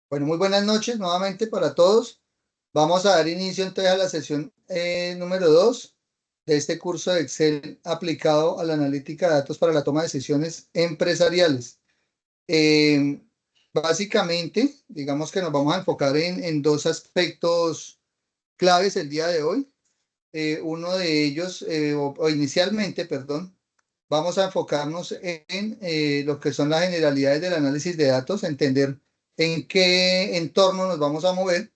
Bueno, muy buenas noches nuevamente para todos. Vamos a dar inicio entonces a la sesión número 2 de este curso de Excel aplicado a la analítica de datos para la toma de decisiones empresariales. Eh, Básicamente, digamos que nos vamos a enfocar en dos aspectos claves el día de hoy. Uno de ellos, o inicialmente, perdón, vamos a enfocarnos en lo que son las generalidades del análisis de datos, entender en qué entorno nos vamos a mover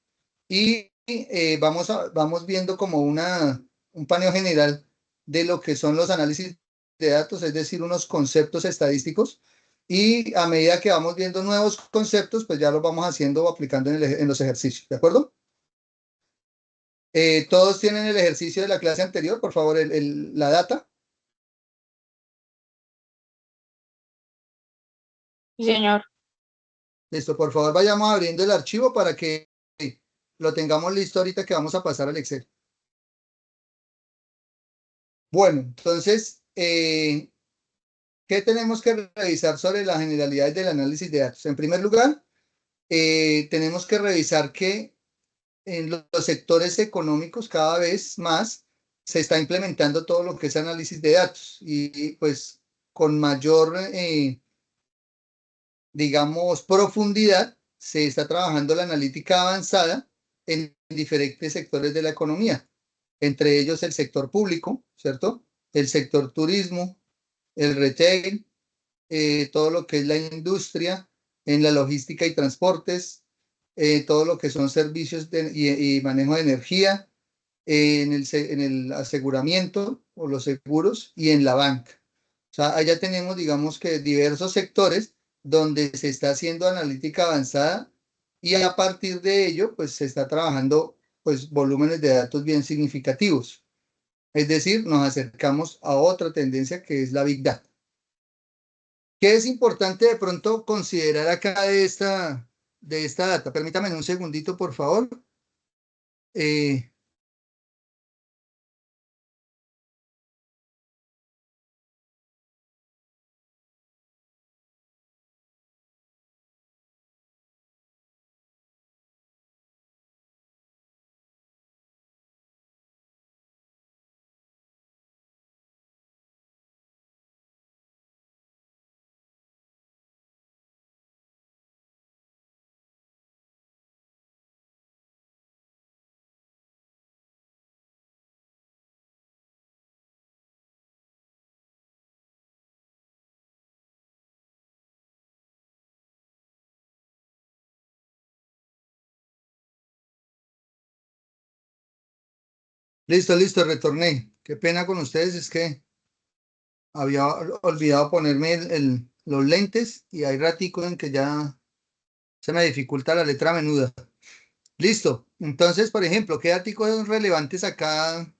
y vamos viendo como un paneo general de lo que son los análisis de datos, es decir, unos conceptos estadísticos. Y a medida que vamos viendo nuevos conceptos, pues ya los vamos haciendo o aplicando en los ejercicios, ¿de acuerdo? Todos tienen el ejercicio de la clase anterior, por favor, la data. Sí, señor. Listo, por favor, vayamos abriendo el archivo para que lo tengamos listo ahorita que vamos a pasar al Excel. Bueno, entonces, ¿qué tenemos que revisar sobre las generalidades del análisis de datos? En primer lugar, tenemos que revisar que en los sectores económicos cada vez más se está implementando todo lo que es análisis de datos y pues con mayor, digamos, profundidad se está trabajando la analítica avanzada en diferentes sectores de la economía, entre ellos el sector público, ¿cierto? El sector turismo, el retail, todo lo que es la industria, en la logística y transportes, todo lo que son servicios y manejo de energía, en el aseguramiento o los seguros y en la banca. O sea, allá tenemos, digamos que diversos sectores donde se está haciendo analítica avanzada y a partir de ello, pues se está trabajando, pues, volúmenes de datos bien significativos. Es decir, nos acercamos a otra tendencia que es la Big Data. ¿Qué es importante de pronto considerar acá de esta data? Permítame un segundito, por favor. Eh, Listo, listo, retorné. Qué pena con ustedes, es que había olvidado ponerme los lentes y hay ratico en que ya se me dificulta la letra menuda. Listo. Entonces, por ejemplo, ¿qué datos son relevantes acá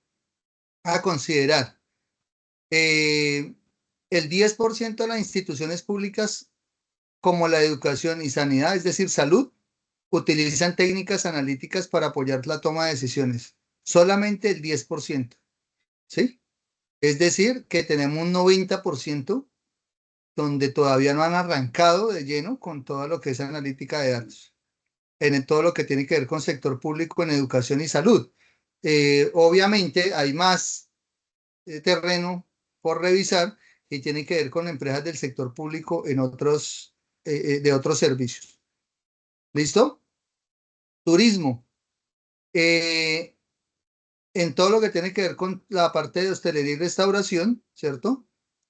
a considerar? Eh, el 10% de las instituciones públicas como la educación y sanidad, es decir, salud, utilizan técnicas analíticas para apoyar la toma de decisiones. Solamente el 10%, ¿sí? Es decir, que tenemos un 90% donde todavía no han arrancado de lleno con todo lo que es analítica de datos, en todo lo que tiene que ver con sector público en educación y salud. Obviamente hay más terreno por revisar y tiene que ver con empresas del sector público en de otros servicios. ¿Listo? Turismo. Eh, en todo lo que tiene que ver con la parte de hostelería y restauración, ¿cierto?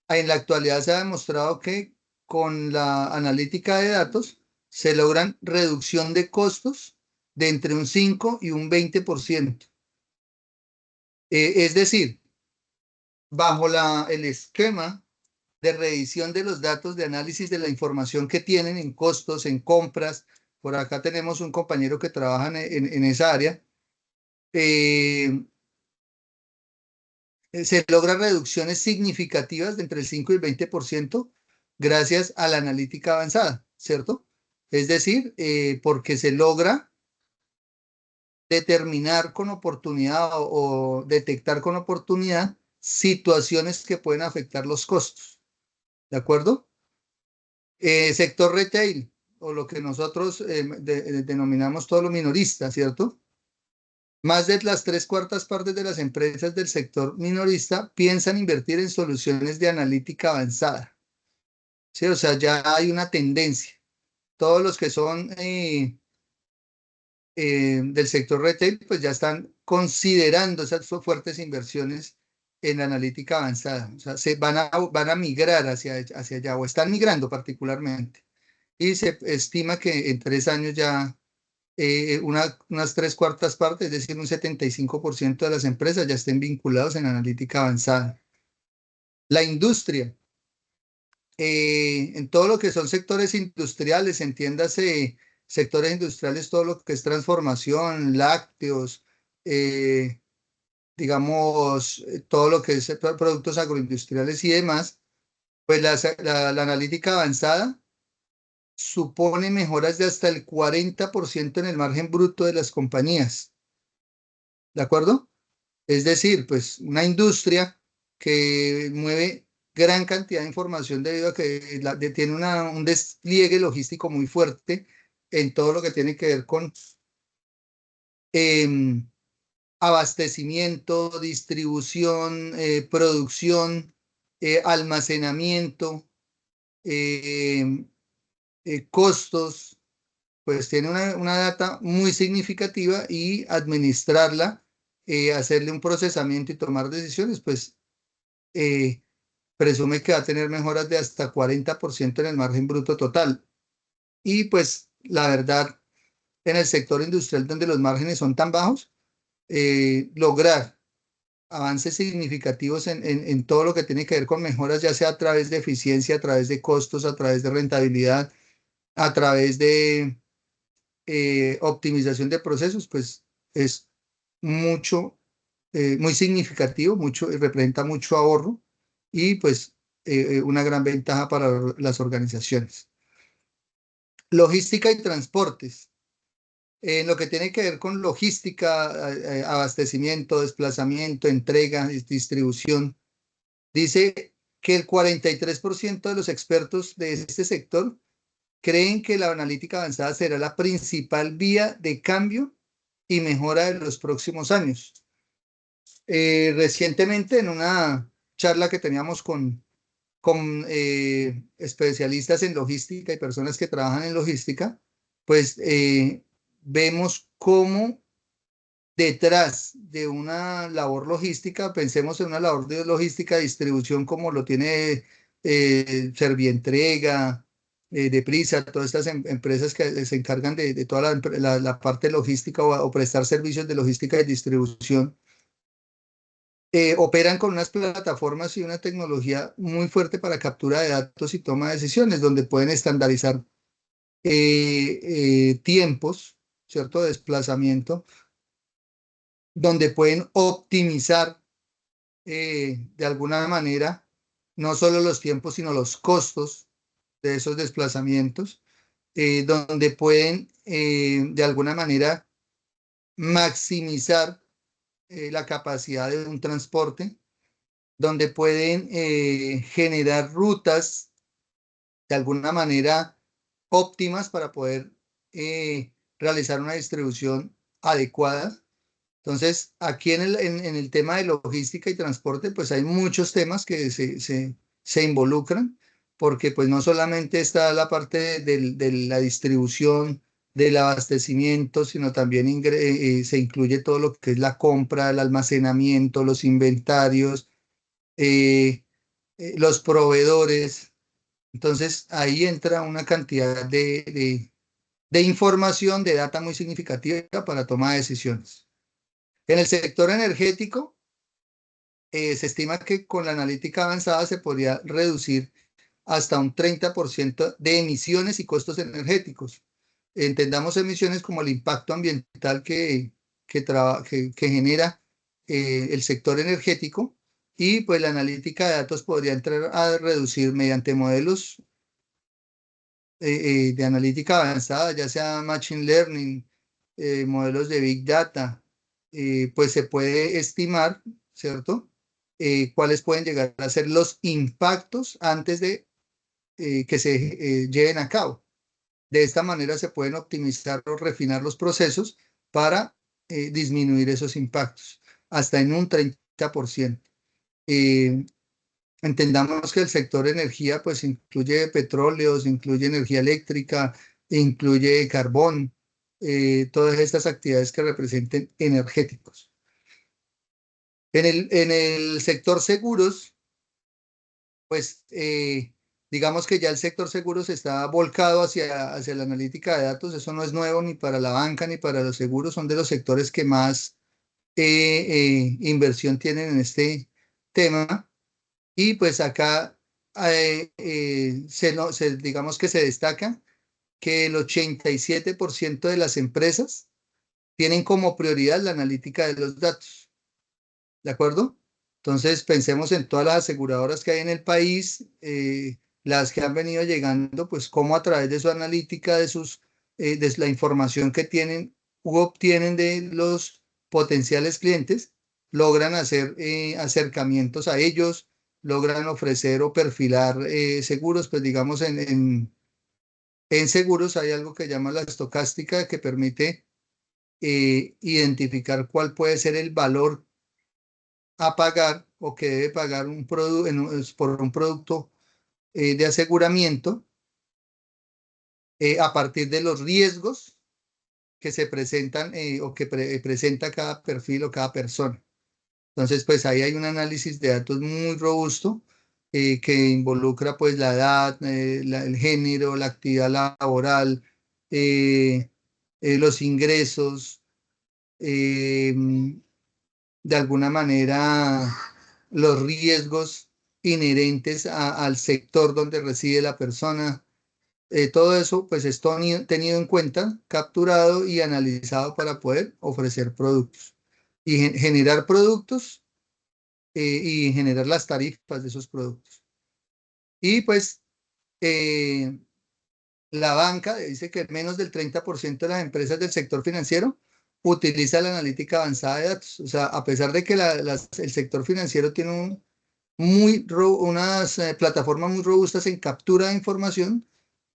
En la actualidad se ha demostrado que con la analítica de datos se logran reducción de costos de entre un 5 y un 20%. Es decir, bajo el esquema de revisión de los datos de análisis de la información que tienen en costos, en compras, por acá tenemos un compañero que trabaja en esa área, eh, se logran reducciones significativas de entre el 5 y el 20% gracias a la analítica avanzada, ¿cierto? Es decir, porque se logra determinar con oportunidad o detectar con oportunidad situaciones que pueden afectar los costos, ¿de acuerdo? Sector retail. o lo que nosotros denominamos todo lo minorista, ¿cierto? Más de las 3/4 partes de las empresas del sector minorista piensan invertir en soluciones de analítica avanzada. Sí, o sea, ya hay una tendencia. Todos los que son del sector retail, pues ya están considerando esas fuertes inversiones en analítica avanzada. O sea, van a migrar hacia allá, o están migrando particularmente. Y se estima que en 3 años ya unas 3/4 partes, es decir, un 75% de las empresas ya estén vinculados en analítica avanzada. La industria, en todo lo que son sectores industriales, entiéndase sectores industriales, todo lo que es transformación, lácteos, eh, digamos, todo lo que es productos agroindustriales y demás, pues la analítica avanzada supone mejoras de hasta el 40% en el margen bruto de las compañías. ¿De acuerdo? Es decir, pues una industria que mueve gran cantidad de información debido a que tiene un despliegue logístico muy fuerte en todo lo que tiene que ver con em, abastecimiento, distribución, producción, almacenamiento, em, costos, pues tiene una data muy significativa y administrarla, hacerle un procesamiento y tomar decisiones, pues eh, presume que va a tener mejoras de hasta 40% en el margen bruto total. Y pues la verdad, en el sector industrial donde los márgenes son tan bajos, lograr avances significativos en todo lo que tiene que ver con mejoras, ya sea a través de eficiencia, a través de costos, a través de rentabilidad, a través de optimización de procesos, pues es mucho, muy significativo, representa mucho ahorro y pues una gran ventaja para las organizaciones. Logística y transportes. En lo que tiene que ver con logística, abastecimiento, desplazamiento, entrega, distribución, dice que el 43% de los expertos de este sector creen que la analítica avanzada será la principal vía de cambio y mejora en los próximos años. Recientemente, en una charla que teníamos con especialistas en logística y personas que trabajan en logística, pues vemos cómo detrás de una labor logística, pensemos en una labor de logística, distribución como lo tiene Servientrega, Deprisa, todas estas empresas que se encargan de toda la parte logística o prestar servicios de logística y distribución, operan con unas plataformas y una tecnología muy fuerte para captura de datos y toma de decisiones, donde pueden estandarizar tiempos, ¿cierto?, de desplazamiento, donde pueden optimizar de alguna manera no solo los tiempos, sino los costos de esos desplazamientos, donde pueden de alguna manera maximizar la capacidad de un transporte, donde pueden generar rutas de alguna manera óptimas para poder realizar una distribución adecuada. Entonces, aquí en el tema de logística y transporte, pues hay muchos temas que se involucran, porque pues no solamente está la parte de la distribución, del abastecimiento, sino también se incluye todo lo que es la compra, el almacenamiento, los inventarios, eh, los proveedores. Entonces, ahí entra una cantidad de información, de data muy significativa para toma de decisiones. En el sector energético, se estima que con la analítica avanzada se podría reducir hasta un 30% de emisiones y costos energéticos. Entendamos emisiones como el impacto ambiental que genera el sector energético, y pues la analítica de datos podría entrar a reducir mediante modelos de analítica avanzada, ya sea Machine Learning, modelos de Big Data, pues se puede estimar, ¿cierto? Cuáles pueden llegar a ser los impactos antes de que se lleven a cabo. De esta manera se pueden optimizar o refinar los procesos para disminuir esos impactos, hasta en un 30%. Entendamos que el sector energía pues incluye petróleos, incluye energía eléctrica, incluye carbón, todas estas actividades que representen energéticos. En el sector seguros, pues digamos que ya el sector seguros está volcado hacia la analítica de datos. Eso no es nuevo ni para la banca ni para los seguros, son de los sectores que más inversión tienen en este tema. Y pues acá digamos que se destaca que el 87% de las empresas tienen como prioridad la analítica de los datos. ¿De acuerdo? Entonces pensemos en todas las aseguradoras que hay en el país, las que han venido llegando, pues cómo a través de su analítica, de la información que tienen u obtienen de los potenciales clientes, logran hacer acercamientos a ellos, logran ofrecer o perfilar seguros. Pues digamos en seguros hay algo que llama la estocástica, que permite identificar cuál puede ser el valor a pagar o que debe pagar por un producto de aseguramiento a partir de los riesgos que se presentan o que presenta cada perfil o cada persona. Entonces, pues ahí hay un análisis de datos muy robusto que involucra pues la edad, el género, la actividad laboral, los ingresos, eh, de alguna manera los riesgos inherentes al sector donde reside la persona. Todo eso pues es tenido en cuenta, capturado y analizado para poder ofrecer productos y generar productos y generar las tarifas de esos productos. Y pues eh, la banca dice que menos del 30% de las empresas del sector financiero utiliza la analítica avanzada de datos. O sea, a pesar de que el sector financiero tiene unas plataformas muy robustas en captura de información,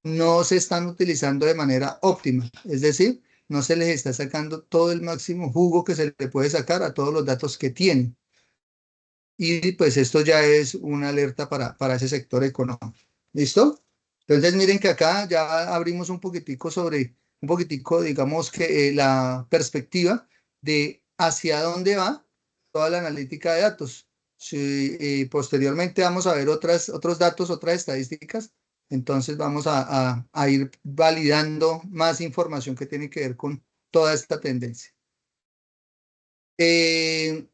no se están utilizando de manera óptima. Es decir, no se les está sacando todo el máximo jugo que se le puede sacar a todos los datos que tienen. Y pues esto ya es una alerta para ese sector económico. ¿Listo? Entonces miren que acá ya abrimos un poquitico, digamos que la perspectiva de hacia dónde va toda la analítica de datos. Si posteriormente vamos a ver otros datos, otras estadísticas, entonces vamos a ir validando más información que tiene que ver con toda esta tendencia. Eh,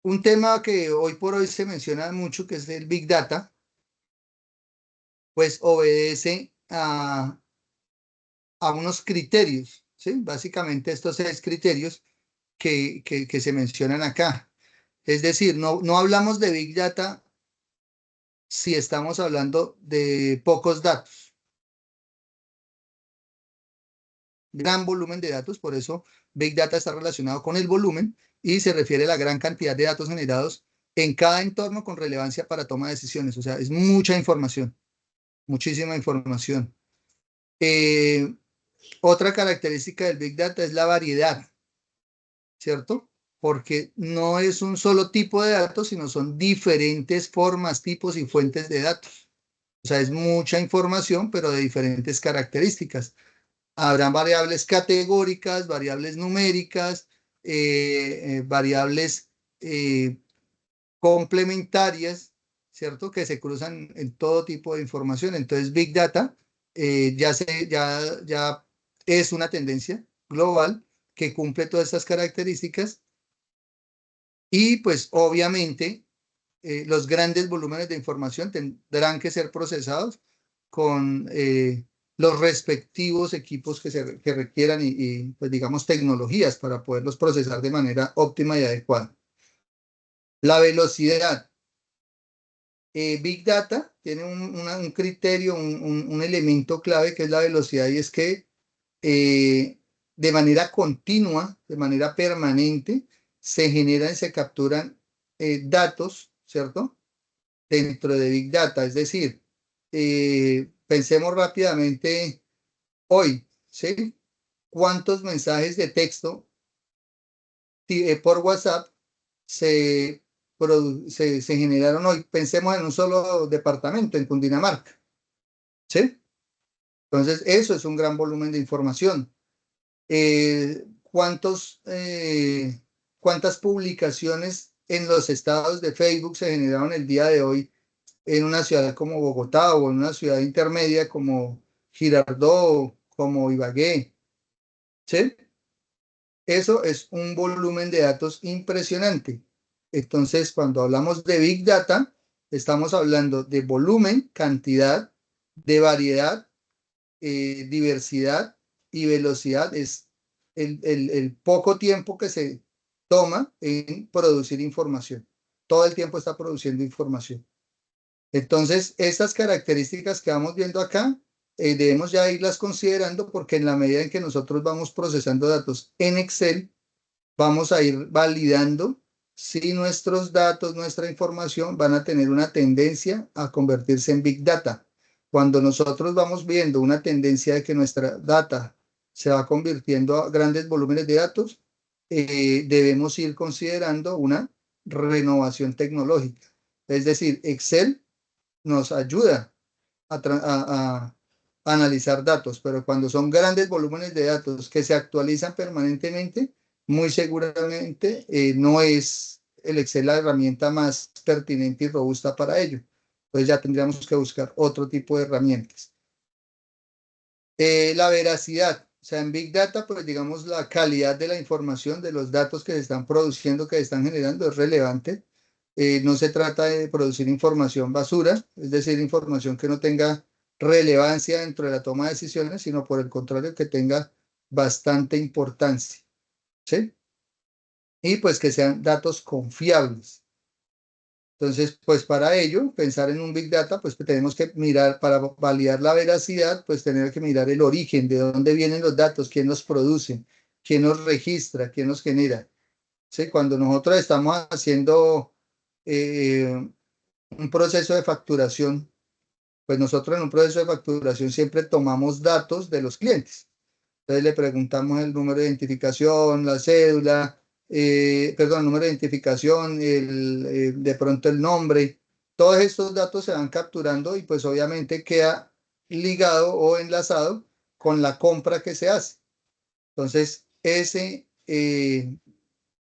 un tema que hoy por hoy se menciona mucho, que es el Big Data, pues obedece a unos criterios, ¿sí? Básicamente estos 6 criterios que se mencionan acá. Es decir, no hablamos de Big Data si estamos hablando de pocos datos, gran volumen de datos. Por eso Big Data está relacionado con el volumen y se refiere a la gran cantidad de datos generados en cada entorno con relevancia para toma de decisiones. O sea, es mucha información, muchísima información. Eh, Otra característica del Big Data es la variedad, ¿cierto? Porque no es un solo tipo de datos, sino son diferentes formas, tipos y fuentes de datos. O sea, es mucha información, pero de diferentes características. Habrán variables categóricas, variables numéricas, variables eh, complementarias, ¿cierto? Que se cruzan en todo tipo de información. Entonces, Big Data ya es una tendencia global que cumple todas estas características y pues obviamente los grandes volúmenes de información tendrán que ser procesados con los respectivos equipos que requieran pues digamos tecnologías para poderlos procesar de manera óptima y adecuada. La velocidad. Big Data tiene un criterio, un elemento clave que es la velocidad, y es que de manera continua, de manera permanente, se generan y se capturan datos, ¿cierto? Dentro de Big Data, es decir, pensemos rápidamente hoy, ¿sí? ¿Cuántos mensajes de texto por WhatsApp se generaron hoy? Pensemos en un solo departamento, en Cundinamarca, ¿sí? Entonces, eso es un gran volumen de información. ¿Cuántas publicaciones en los estados de Facebook se generaron el día de hoy en una ciudad como Bogotá o en una ciudad intermedia como Girardot, como Ibagué? ¿Sí? Eso es un volumen de datos impresionante. Entonces, cuando hablamos de Big Data, estamos hablando de volumen, cantidad, de variedad, diversidad y velocidad. Es el poco tiempo que se toma en producir información. Todo el tiempo está produciendo información. Entonces, estas características que vamos viendo acá, debemos ya irlas considerando porque en la medida en que nosotros vamos procesando datos en Excel, vamos a ir validando si nuestros datos, nuestra información van a tener una tendencia a convertirse en Big Data. Cuando nosotros vamos viendo una tendencia de que nuestra data se va convirtiendo a grandes volúmenes de datos, debemos ir considerando una renovación tecnológica. Es decir, Excel nos ayuda a analizar datos, pero cuando son grandes volúmenes de datos que se actualizan permanentemente, muy seguramente no es el Excel la herramienta más pertinente y robusta para ello. Entonces ya tendríamos que buscar otro tipo de herramientas. La veracidad, o sea, en Big Data, pues digamos la calidad de la información, de los datos que se están produciendo, que se están generando, es relevante. No se trata de producir información basura, es decir, información que no tenga relevancia dentro de la toma de decisiones, sino por el contrario, que tenga bastante importancia, ¿sí? Y pues que sean datos confiables. Entonces, pues para ello, pensar en un Big Data, pues tenemos que mirar, para validar la veracidad, pues tener que mirar el origen, de dónde vienen los datos, quién los produce, quién los registra, quién los genera. ¿Sí? Cuando nosotros estamos haciendo un proceso de facturación, pues nosotros en un proceso de facturación siempre tomamos datos de los clientes. Entonces le preguntamos el número de identificación, la cédula, perdón, el número de identificación, de pronto el nombre. Todos estos datos se van capturando y pues obviamente queda ligado o enlazado con la compra que se hace. Entonces,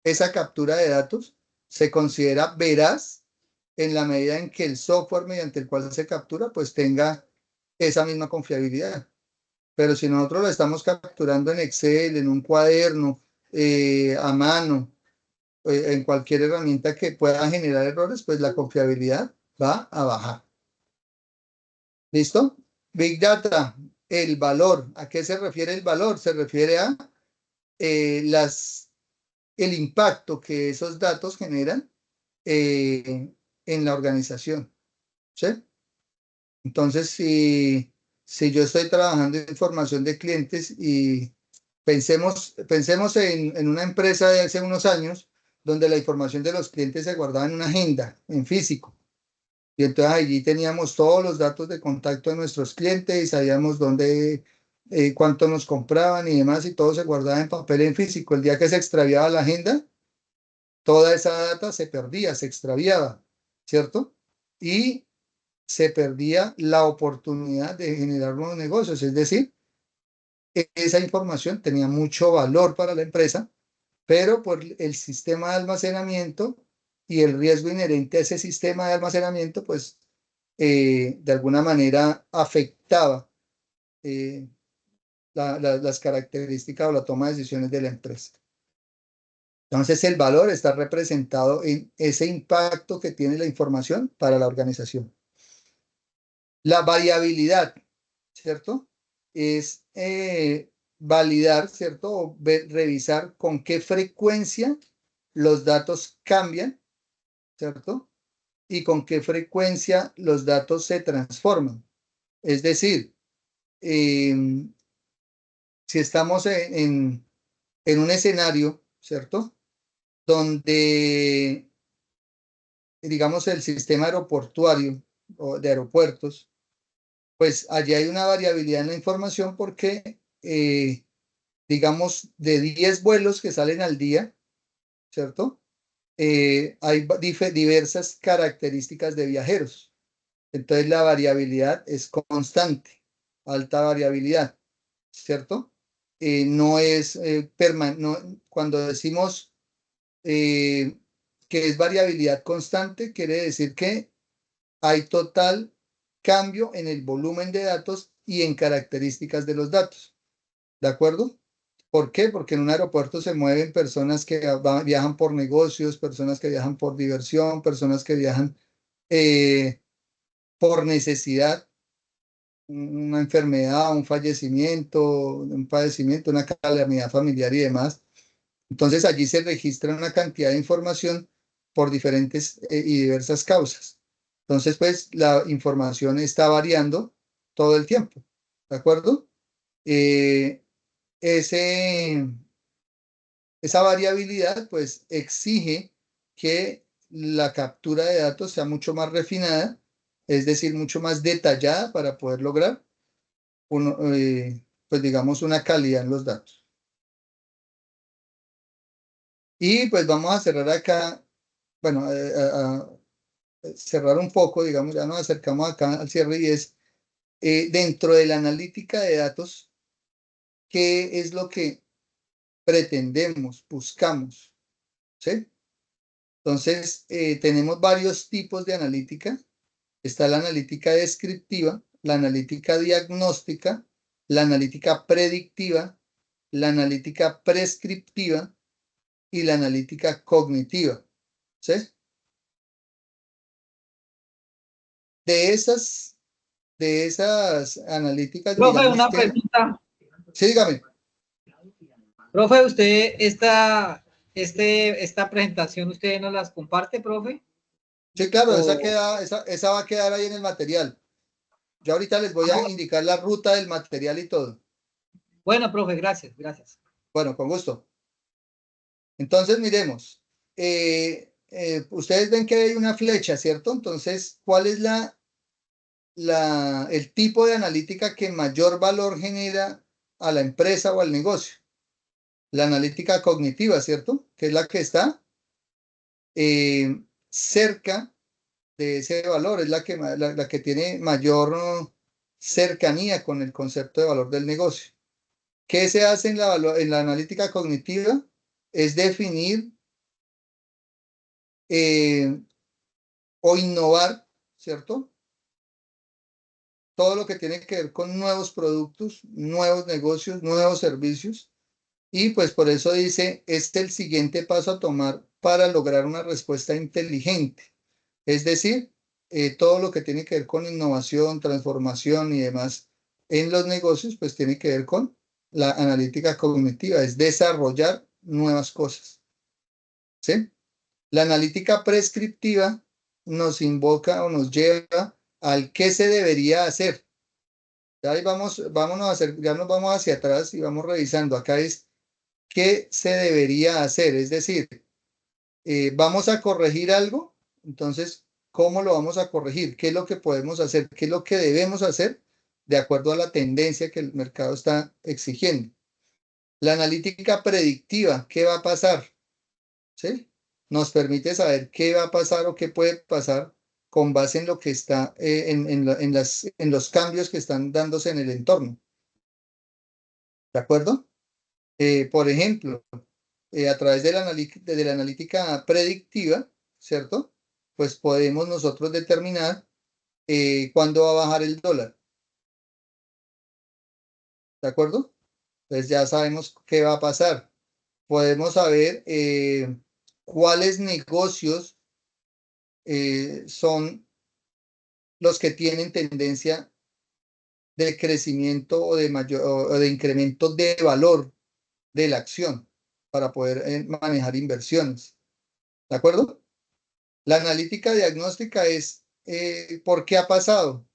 esa captura de datos se considera veraz en la medida en que el software mediante el cual se captura pues tenga esa misma confiabilidad. Pero si nosotros lo estamos capturando en Excel, en un cuaderno, a mano, en cualquier herramienta que pueda generar errores, pues la confiabilidad va a bajar. ¿Listo? Big Data, el valor. ¿A qué se refiere el valor? Se refiere a el impacto que esos datos generan en la organización. ¿Sí? Entonces, si yo estoy trabajando en formación de clientes y pensemos en una empresa de hace unos años donde la información de los clientes se guardaba en una agenda, en físico. Y entonces allí teníamos todos los datos de contacto de nuestros clientes y sabíamos dónde, cuánto nos compraban y demás, y todo se guardaba en papel en físico. El día que se extraviaba la agenda, toda esa data se perdía, se extraviaba, ¿cierto? Y se perdía la oportunidad de generar nuevos negocios. Es decir, esa información tenía mucho valor para la empresa, pero por el sistema de almacenamiento y el riesgo inherente a ese sistema de almacenamiento, pues de alguna manera afectaba las características o la toma de decisiones de la empresa. Entonces, el valor está representado en ese impacto que tiene la información para la organización. La variabilidad, ¿cierto? Es validar, ¿cierto? O revisar con qué frecuencia los datos cambian, ¿cierto? Y con qué frecuencia los datos se transforman. Es decir, si estamos en un escenario, ¿cierto? Donde, digamos, el sistema aeroportuario o de aeropuertos Pues allí hay una variabilidad en la información porque, digamos, de 10 vuelos que salen al día, ¿cierto? Hay diversas características de viajeros. Entonces la variabilidad es constante, alta variabilidad, ¿cierto? No es permanente. Cuando decimos que es variabilidad constante, quiere decir que hay total cambio en el volumen de datos y en características de los datos. ¿De acuerdo? ¿Por qué? Porque en un aeropuerto se mueven personas que viajan por negocios, personas que viajan por diversión, personas que viajan eh, por necesidad, una enfermedad, un padecimiento, una calamidad familiar y demás. Entonces allí se registra una cantidad de información por diferentes y diversas causas. Entonces, pues la información está variando todo el tiempo, ¿de acuerdo? Eh, ese, esa variabilidad, pues, exige que la captura de datos sea mucho más refinada, es decir, mucho más detallada para poder lograr, pues, digamos, una calidad en los datos. Y pues vamos a cerrar acá, bueno, cerrar un poco, digamos, ya nos acercamos acá al cierre y es dentro de la analítica de datos, ¿qué es lo que pretendemos, buscamos? ¿Sí? Entonces, tenemos varios tipos de analítica. Está la analítica descriptiva, la analítica diagnóstica, la analítica predictiva, la analítica prescriptiva y la analítica cognitiva. ¿Sí? De esas, de esas analíticas, Profe, digamos una que, pregunta. sí, dígame. Profe, usted esta presentación, ¿usted nos las comparte, profe? Sí, claro, O, esa va a quedar ahí en el material. Yo ahorita les voy a indicar la ruta del material y todo. bueno, profe, gracias, gracias. Bueno, con gusto. Entonces, miremos. Ustedes ven que hay una flecha, ¿cierto? Entonces, ¿cuál es el tipo de analítica que mayor valor genera a la empresa o al negocio? La analítica cognitiva, ¿cierto? Que es la que está cerca de ese valor, es la que tiene mayor cercanía con el concepto de valor del negocio. ¿Qué se hace en la analítica cognitiva? Es definir eh, o innovar, ¿cierto? Todo lo que tiene que ver con nuevos productos, nuevos negocios, nuevos servicios. Y pues por eso dice, es el siguiente paso a tomar para lograr una respuesta inteligente. Es decir, todo lo que tiene que ver con innovación, transformación y demás en los negocios, pues tiene que ver con la analítica cognitiva, es desarrollar nuevas cosas. ¿Sí? La analítica prescriptiva nos invoca o nos lleva al qué se debería hacer. Ya ahí vámonos a hacer, ya nos vamos hacia atrás y vamos revisando. Acá es qué se debería hacer, es decir, vamos a corregir algo, entonces, ¿cómo lo vamos a corregir? ¿Qué es lo que podemos hacer? ¿Qué es lo que debemos hacer de acuerdo a la tendencia que el mercado está exigiendo? La analítica predictiva, ¿qué va a pasar? ¿Sí? Nos permite saber qué va a pasar o qué puede pasar con base en lo que está, en los cambios que están dándose en el entorno. ¿De acuerdo? Por ejemplo, a través de la analítica predictiva, ¿cierto? Pues podemos nosotros determinar cuándo va a bajar el dólar, ¿de acuerdo? Entonces ya sabemos qué va a pasar. Podemos saber cuáles negocios son los que tienen tendencia de crecimiento o de mayor o de incremento de valor de la acción para poder manejar inversiones. ¿De acuerdo? La analítica diagnóstica es por qué ha pasado.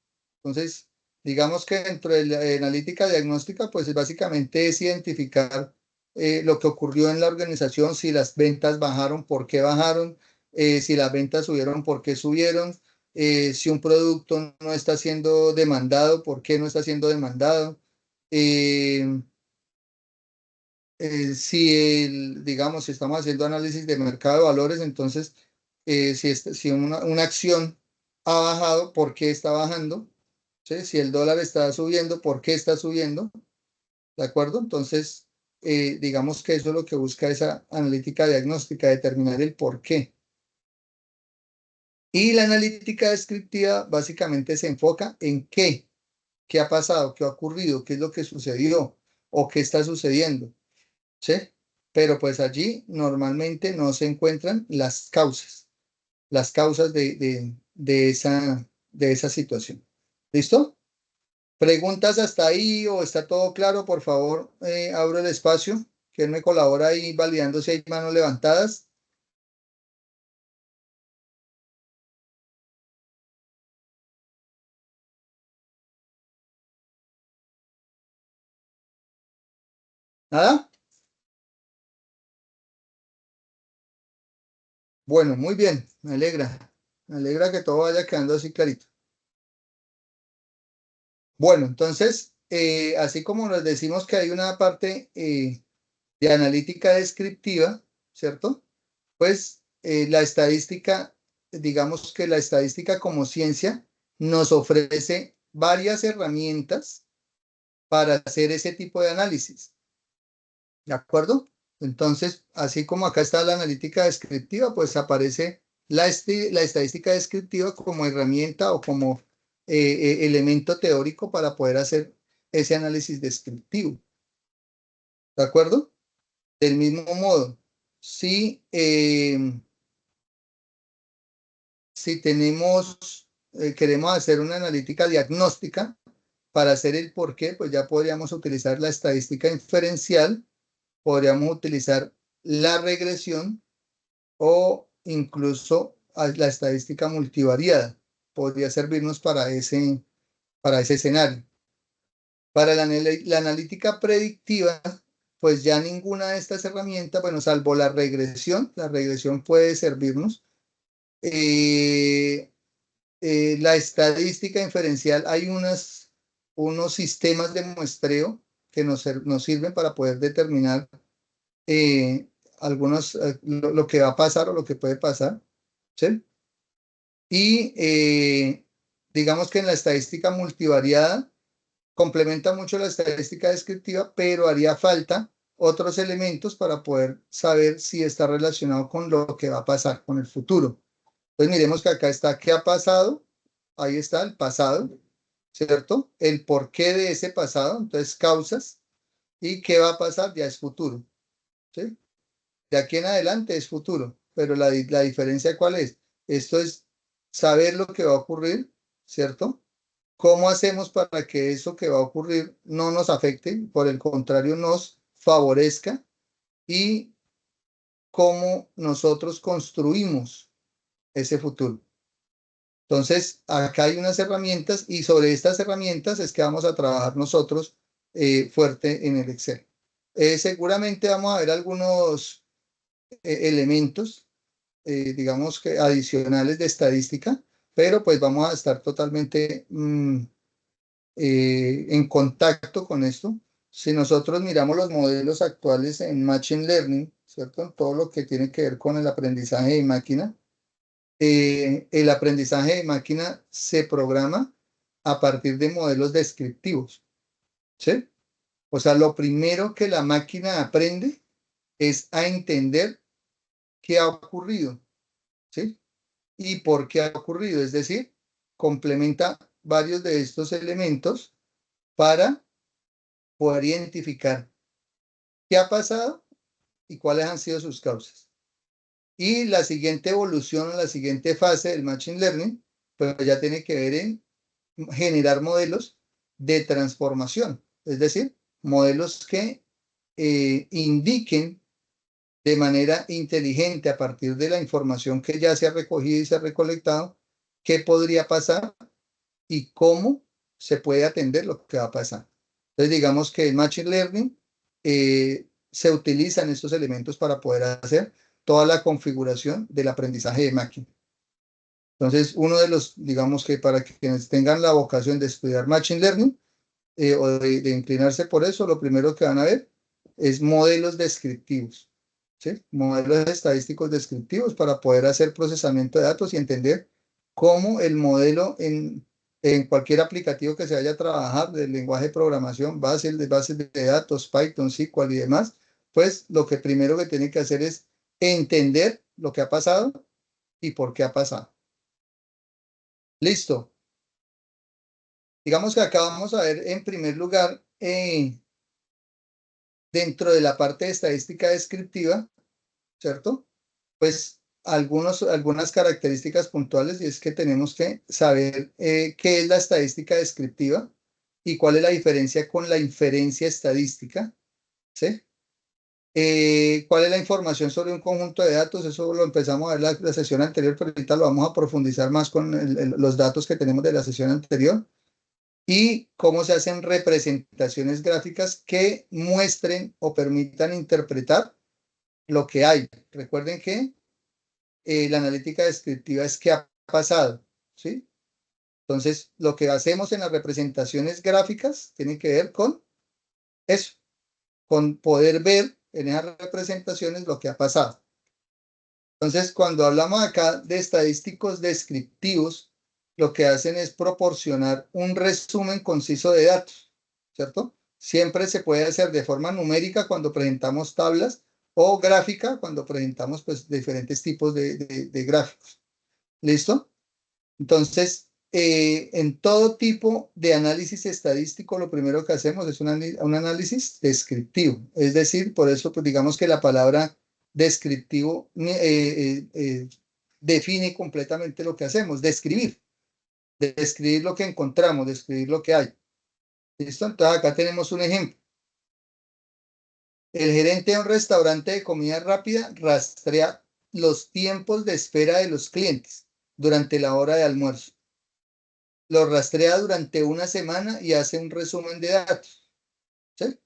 Entonces, digamos que dentro de la analítica diagnóstica, pues básicamente es identificar lo que ocurrió en la organización, si las ventas bajaron, por qué bajaron, si las ventas subieron, por qué subieron, si un producto no está siendo demandado, por qué no está siendo demandado, eh, digamos, si estamos haciendo análisis de mercado de valores, entonces, si una acción ha bajado, ¿por qué está bajando? ¿Sí? Si el dólar está subiendo, ¿por qué está subiendo? ¿De acuerdo? Entonces, digamos que eso es lo que busca esa analítica diagnóstica, determinar el por qué. Y la analítica descriptiva básicamente se enfoca en qué ha pasado, qué ha ocurrido, qué es lo que sucedió o qué está sucediendo. ¿Sí? Pero pues allí normalmente no se encuentran las causas de esa situación. ¿Listo? ¿Preguntas hasta ahí o está todo claro? Por favor, abro el espacio. ¿Quién me colabora ahí validando si hay manos levantadas? ¿Nada? Bueno, muy bien, me alegra. Me alegra que todo vaya quedando así clarito. Bueno, entonces, así como nos decimos que hay una parte de analítica descriptiva, ¿cierto? Pues la estadística, digamos que la estadística como ciencia nos ofrece varias herramientas para hacer ese tipo de análisis, ¿de acuerdo? Entonces, así como acá está la analítica descriptiva, pues aparece la estadística descriptiva como herramienta o como elemento teórico para poder hacer ese análisis descriptivo, ¿de acuerdo? Del mismo modo, si si queremos hacer una analítica diagnóstica para hacer el por qué, pues ya podríamos utilizar la estadística inferencial, podríamos utilizar la regresión o incluso la estadística multivariada. Podría servirnos para ese escenario. Para la analítica predictiva, pues ya ninguna de estas herramientas, bueno, salvo la regresión puede servirnos. Eh, la estadística inferencial, hay unos sistemas de muestreo que nos sirven para poder determinar lo que va a pasar o lo que puede pasar, ¿sí? Y digamos que en la estadística multivariada complementa mucho la estadística descriptiva, pero haría falta otros elementos para poder saber si está relacionado con lo que va a pasar, con el futuro. Entonces miremos que acá está qué ha pasado, ahí está el pasado, ¿cierto? El porqué de ese pasado, entonces causas, y qué va a pasar ya es futuro, ¿sí? De aquí en adelante es futuro, pero la diferencia ¿cuál es? Esto es saber lo que va a ocurrir, ¿cierto? ¿Cómo hacemos para que eso que va a ocurrir no nos afecte, por el contrario, nos favorezca? Y cómo nosotros construimos ese futuro. Entonces, acá hay unas herramientas y sobre estas herramientas es que vamos a trabajar nosotros fuerte en el Excel. Seguramente vamos a ver algunos elementos, digamos que adicionales de estadística, pero pues vamos a estar totalmente en contacto con esto. Si nosotros miramos los modelos actuales en Machine Learning, ¿cierto? Todo lo que tiene que ver con el aprendizaje de máquina, el aprendizaje de máquina se programa a partir de modelos descriptivos, ¿sí? O sea, lo primero que la máquina aprende es a entender qué ha ocurrido, ¿sí? Y por qué ha ocurrido, es decir, complementa varios de estos elementos para poder identificar qué ha pasado y cuáles han sido sus causas. Y la siguiente evolución, la siguiente fase del Machine Learning, pues ya tiene que ver en generar modelos de transformación, es decir, modelos que indiquen de manera inteligente a partir de la información que ya se ha recogido y se ha recolectado, qué podría pasar y cómo se puede atender lo que va a pasar. Entonces, digamos que el Machine Learning se utilizan estos elementos para poder hacer toda la configuración del aprendizaje de máquina. Entonces, uno de los, digamos que para quienes tengan la vocación de estudiar Machine Learning o de inclinarse por eso, lo primero que van a ver es modelos descriptivos, ¿sí? Modelos estadísticos descriptivos para poder hacer procesamiento de datos y entender cómo el modelo en cualquier aplicativo que se vaya a trabajar, del lenguaje de programación, bases de datos, Python, SQL y demás, pues lo que primero que tiene que hacer es entender lo que ha pasado y por qué ha pasado. Listo. Digamos que acá vamos a ver en primer lugar, dentro de la parte de estadística descriptiva, ¿cierto? Pues algunas características puntuales, y es que tenemos que saber qué es la estadística descriptiva y cuál es la diferencia con la inferencia estadística, ¿sí? ¿Cuál es la información sobre un conjunto de datos? Eso lo empezamos a ver la sesión anterior, pero ahorita lo vamos a profundizar más con los datos que tenemos de la sesión anterior. Y cómo se hacen representaciones gráficas que muestren o permitan interpretar lo que hay. Recuerden que la analítica descriptiva es qué ha pasado, ¿sí? Entonces, lo que hacemos en las representaciones gráficas tiene que ver con eso, con poder ver en esas representaciones lo que ha pasado. Entonces, cuando hablamos acá de estadísticos descriptivos, lo que hacen es proporcionar un resumen conciso de datos, ¿cierto? Siempre se puede hacer de forma numérica cuando presentamos tablas o gráfica cuando presentamos pues diferentes tipos de gráficos. ¿Listo? Entonces, en todo tipo de análisis estadístico, lo primero que hacemos es un análisis descriptivo. Es decir, por eso pues digamos que la palabra descriptivo define completamente lo que hacemos, describir lo que encontramos, describir lo que hay. ¿Listo? Entonces acá tenemos un ejemplo. El gerente de un restaurante de comida rápida rastrea los tiempos de espera de los clientes durante la hora de almuerzo. Lo rastrea durante una semana y hace un resumen de datos. ¿Sí?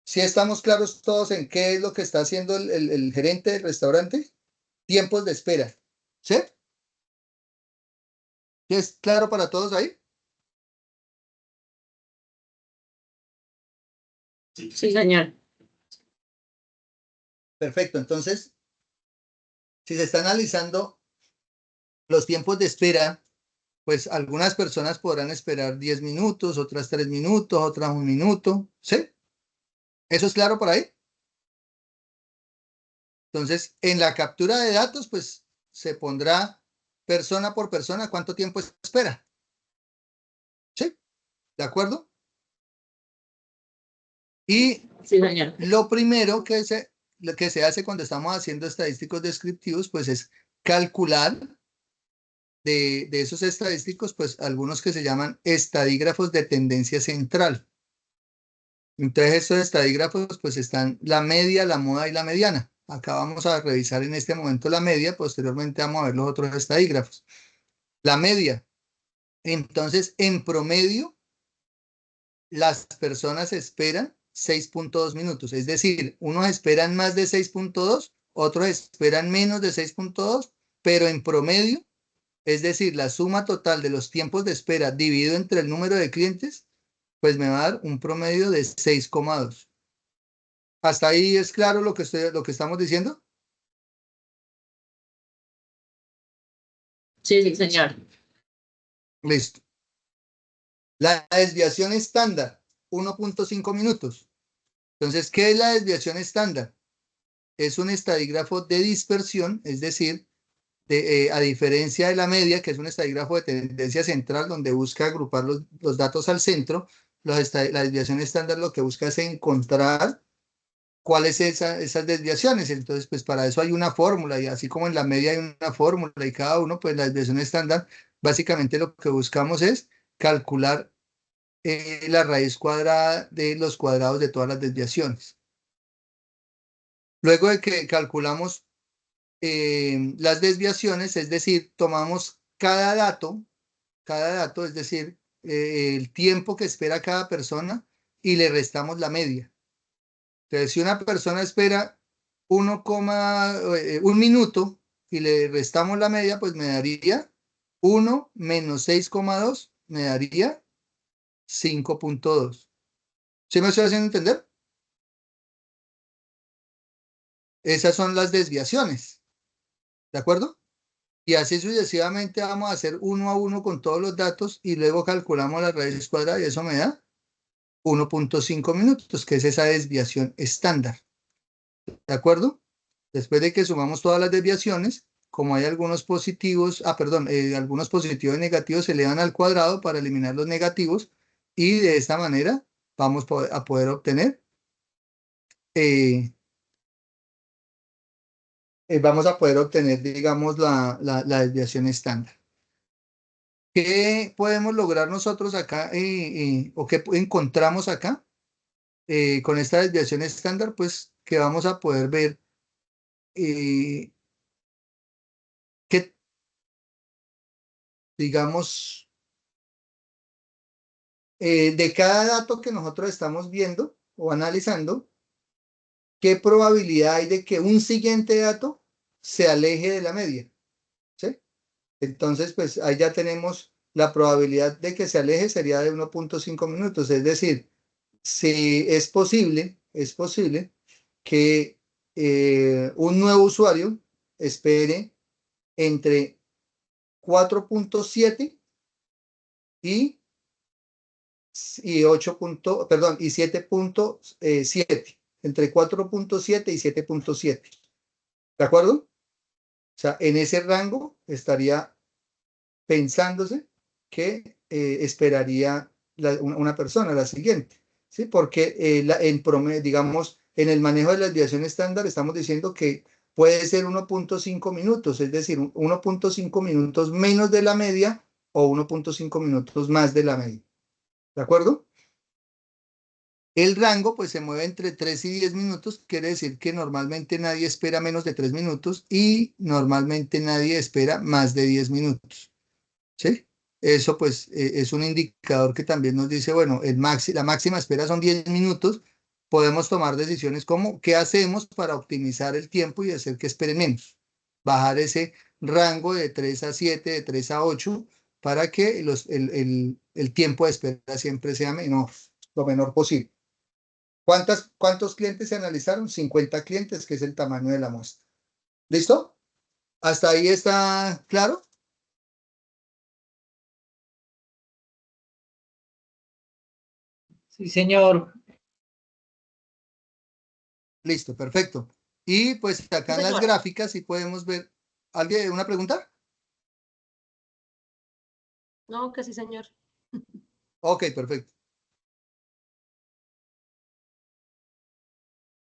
¿Sí estamos claros todos en qué es lo que está haciendo el gerente del restaurante? Tiempos de espera. ¿Sí? ¿Sí es claro para todos ahí? Sí, señor. Perfecto. Entonces, si se está analizando los tiempos de espera, pues algunas personas podrán esperar 10 minutos, otras 3 minutos, otras 1 minuto. ¿Sí? ¿Eso es claro por ahí? Entonces, en la captura de datos, pues se pondrá persona por persona cuánto tiempo espera. ¿Sí? ¿De acuerdo? Y Sí, señor. lo primero lo que se hace cuando estamos haciendo estadísticos descriptivos, pues es calcular de esos estadísticos, pues algunos que se llaman estadígrafos de tendencia central. Entonces, estos estadígrafos, pues están la media, la moda y la mediana. Acá vamos a revisar en este momento la media, posteriormente vamos a ver los otros estadígrafos. La media. Entonces, en promedio, las personas esperan 6.2 minutos. Es decir, unos esperan más de 6.2, otros esperan menos de 6.2, pero en promedio, es decir, la suma total de los tiempos de espera dividido entre el número de clientes, pues me va a dar un promedio de 6,2. ¿Hasta ahí es claro lo que estamos diciendo? Sí, sí, señor. Listo. La desviación estándar, 1.5 minutos. Entonces, ¿qué es la desviación estándar? Es un estadígrafo de dispersión, es decir, a diferencia de la media, que es un estadígrafo de tendencia central, donde busca agrupar los datos al centro, la desviación estándar lo que busca es encontrar cuáles son esas desviaciones. Entonces, pues para eso hay una fórmula, y así como en la media hay una fórmula, y cada uno, pues la desviación estándar, básicamente lo que buscamos es calcular la raíz cuadrada de los cuadrados de todas las desviaciones. Luego de que calculamos las desviaciones, es decir, tomamos cada dato, es decir, el tiempo que espera cada persona y le restamos la media. Entonces, si una persona espera 1 minuto y le restamos la media, pues me daría 1 menos 6,2 me daría 5,2. ¿Sí me estoy haciendo entender? Esas son las desviaciones, ¿de acuerdo? Y así sucesivamente vamos a hacer uno a uno con todos los datos y luego calculamos la raíz cuadrada y eso me da 1,5 minutos, que es esa desviación estándar, ¿de acuerdo? Después de que sumamos todas las desviaciones, como hay algunos positivos, algunos positivos y negativos se elevan al cuadrado para eliminar los negativos y de esta manera vamos a poder obtener, eh, digamos, la desviación estándar. ¿Qué podemos lograr nosotros acá o qué encontramos acá con esta desviación estándar? Pues que vamos a poder ver eh, que, digamos, de cada dato que nosotros estamos viendo o analizando, ¿qué probabilidad hay de que un siguiente dato se aleje de la media? ¿Sí? Entonces, pues ahí ya tenemos la probabilidad de que se aleje sería de 1,5 minutos. Es decir, si es posible que un nuevo usuario espere entre 4,7 y, y 7,7, entre 4,7 y 7,7. ¿De acuerdo? O sea, en ese rango estaría pensándose que esperaría una persona, la siguiente, ¿sí? Porque en promedio, digamos, en el manejo de la desviación estándar estamos diciendo que puede ser 1,5 minutos, es decir, 1,5 minutos menos de la media o 1,5 minutos más de la media. ¿De acuerdo? El rango pues se mueve entre 3 y 10 minutos, quiere decir que normalmente nadie espera menos de 3 minutos y normalmente nadie espera más de 10 minutos. ¿Sí? Eso pues es un indicador que también nos dice, bueno, la máxima espera son 10 minutos, podemos tomar decisiones como qué hacemos para optimizar el tiempo y hacer que esperen menos. Bajar ese rango de 3 a 7, de 3 a 8, para que el tiempo de espera siempre sea menor, lo menor posible. ¿Cuántos clientes se analizaron? 50 clientes, que es el tamaño de la muestra. ¿Listo? ¿Hasta ahí está claro? Sí, señor. Listo, perfecto. Y pues Sí, acá en las señor. gráficas sí podemos ver. ¿Alguien una pregunta? No, que sí, señor. Ok, perfecto.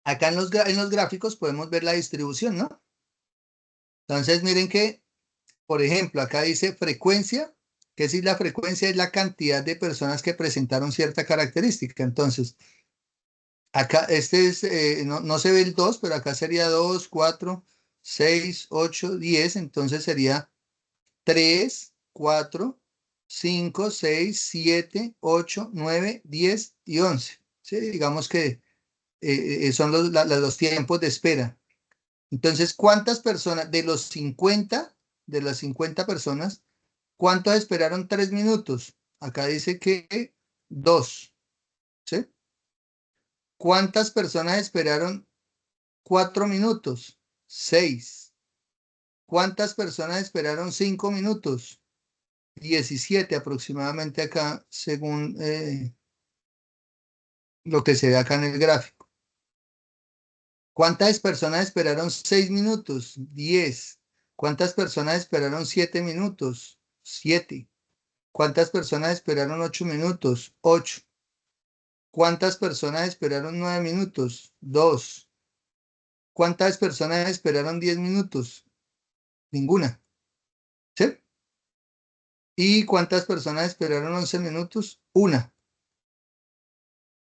Acá en los gráficos podemos ver la distribución, ¿no? Entonces miren que, por ejemplo, acá dice frecuencia, que si la frecuencia es la cantidad de personas que presentaron cierta característica. Entonces, acá no se ve el 2, pero acá sería 2, 4, 6, 8, 10. Entonces sería 3, 4, 5, 6, 7, 8, 9, 10 y 11. ¿Sí? Digamos que son los tiempos de espera. Entonces, ¿cuántas personas de las 50 personas, cuántas esperaron 3 minutos? Acá dice que 2. ¿Sí? ¿Cuántas personas esperaron 4 minutos? 6. ¿Cuántas personas esperaron 5 minutos? 17 aproximadamente acá, según lo que se ve acá en el gráfico. ¿Cuántas personas esperaron 6 minutos? 10. ¿Cuántas personas esperaron 7 minutos? 7. ¿Cuántas personas esperaron 8 minutos? 8. ¿Cuántas personas esperaron 9 minutos? 2. ¿Cuántas personas esperaron 10 minutos? Ninguna. ¿Sí? ¿Y cuántas personas esperaron 11 minutos? Una.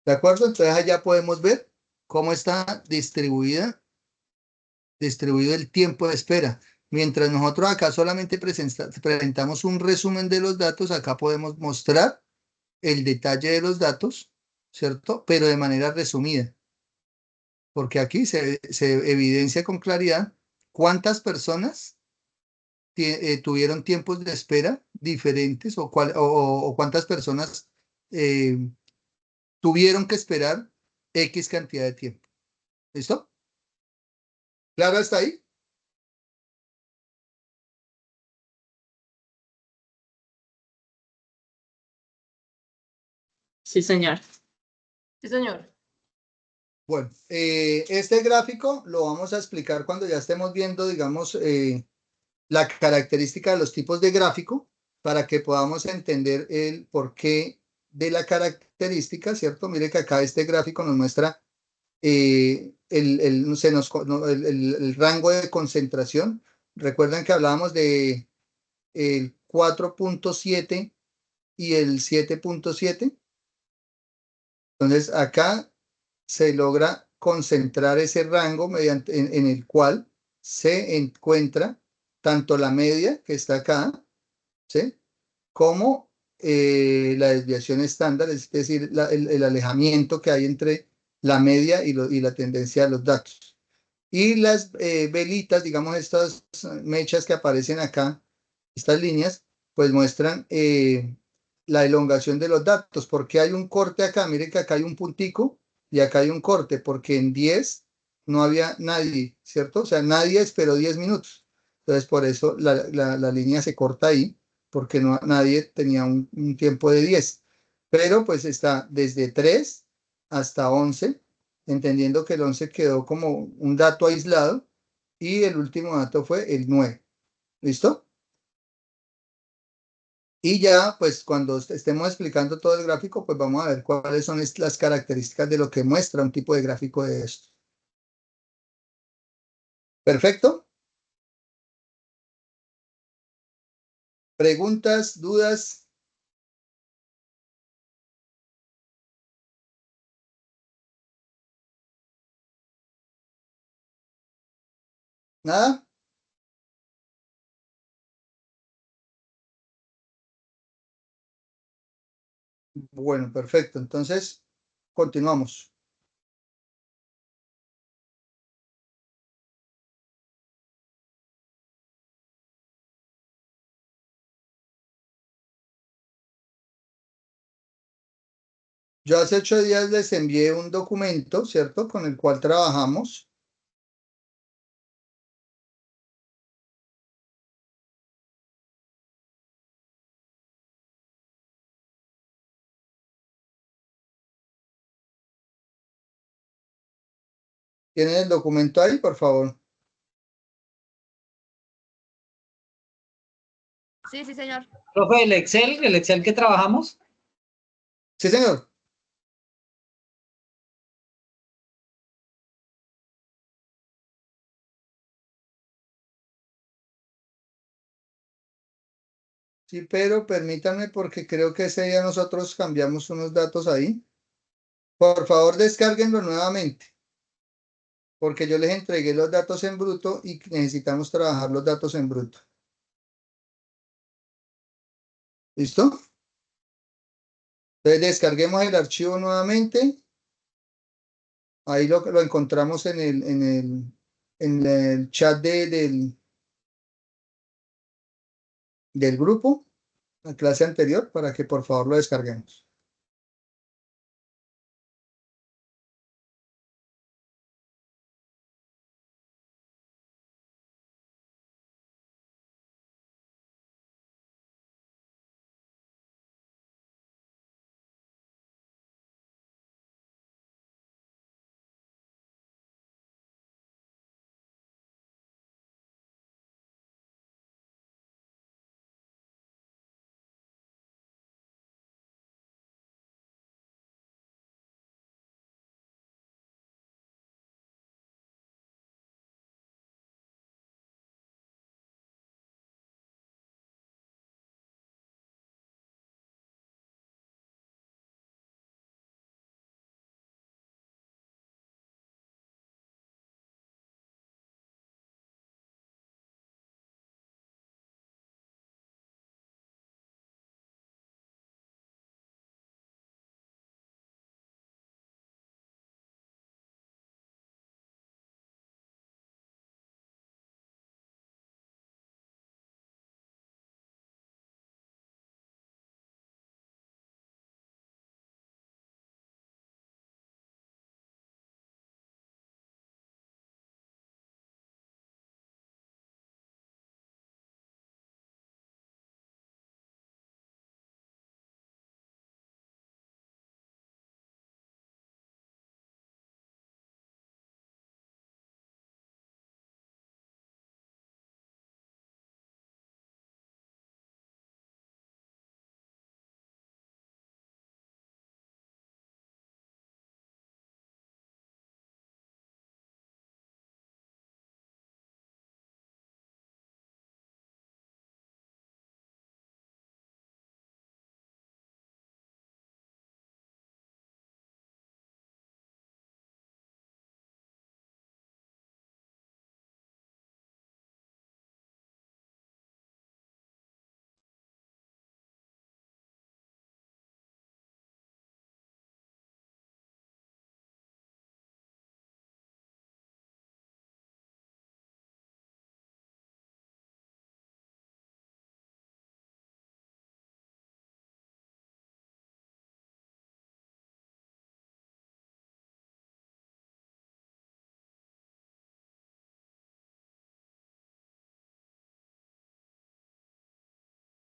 ¿De acuerdo? Entonces allá podemos ver cómo está distribuido el tiempo de espera. Mientras nosotros acá solamente presentamos un resumen de los datos, acá podemos mostrar el detalle de los datos, ¿cierto? Pero de manera resumida, porque aquí se evidencia con claridad cuántas personas tuvieron tiempos de espera diferentes o cuántas personas tuvieron que esperar X cantidad de tiempo. ¿Listo? ¿Claro hasta ahí? Sí, señor. Sí, señor. Bueno, este gráfico lo vamos a explicar cuando ya estemos viendo, digamos, la característica de los tipos de gráfico para que podamos entender el porqué de la característica, ¿cierto? Mire que acá este gráfico nos muestra el rango de concentración. Recuerdan que hablábamos de el 4.7 y el 7.7. Entonces acá se logra concentrar ese rango en el cual se encuentra tanto la media que está acá, ¿sí? Como la desviación estándar, es decir, el alejamiento que hay entre la media y la tendencia de los datos. Y las velitas, digamos, estas mechas que aparecen acá, estas líneas, pues muestran la elongación de los datos. Porque hay un corte acá, mire que acá hay un puntico y acá hay un corte, porque en 10 no había nadie, ¿cierto? O sea, nadie esperó 10 minutos. Entonces, por eso la línea se corta ahí, porque nadie tenía un tiempo de 10. Pero pues está desde 3 hasta 11, entendiendo que el 11 quedó como un dato aislado y el último dato fue el 9. ¿Listo? Y ya, pues cuando estemos explicando todo el gráfico, pues vamos a ver cuáles son las características de lo que muestra un tipo de gráfico de esto. ¿Perfecto? ¿Preguntas, dudas? ¿Nada? Bueno, perfecto. Entonces, continuamos. Yo hace 8 días les envié un documento, ¿cierto? Con el cual trabajamos. ¿Tienen el documento ahí, por favor? Sí, sí, señor. Profe, el Excel que trabajamos. Sí, señor. Sí, pero permítanme porque creo que ese día nosotros cambiamos unos datos ahí. Por favor, descárguenlo nuevamente, porque yo les entregué los datos en bruto y necesitamos trabajar los datos en bruto. ¿Listo? Entonces descarguemos el archivo nuevamente. Ahí lo encontramos en el chat del grupo, la clase anterior, para que por favor lo descarguemos.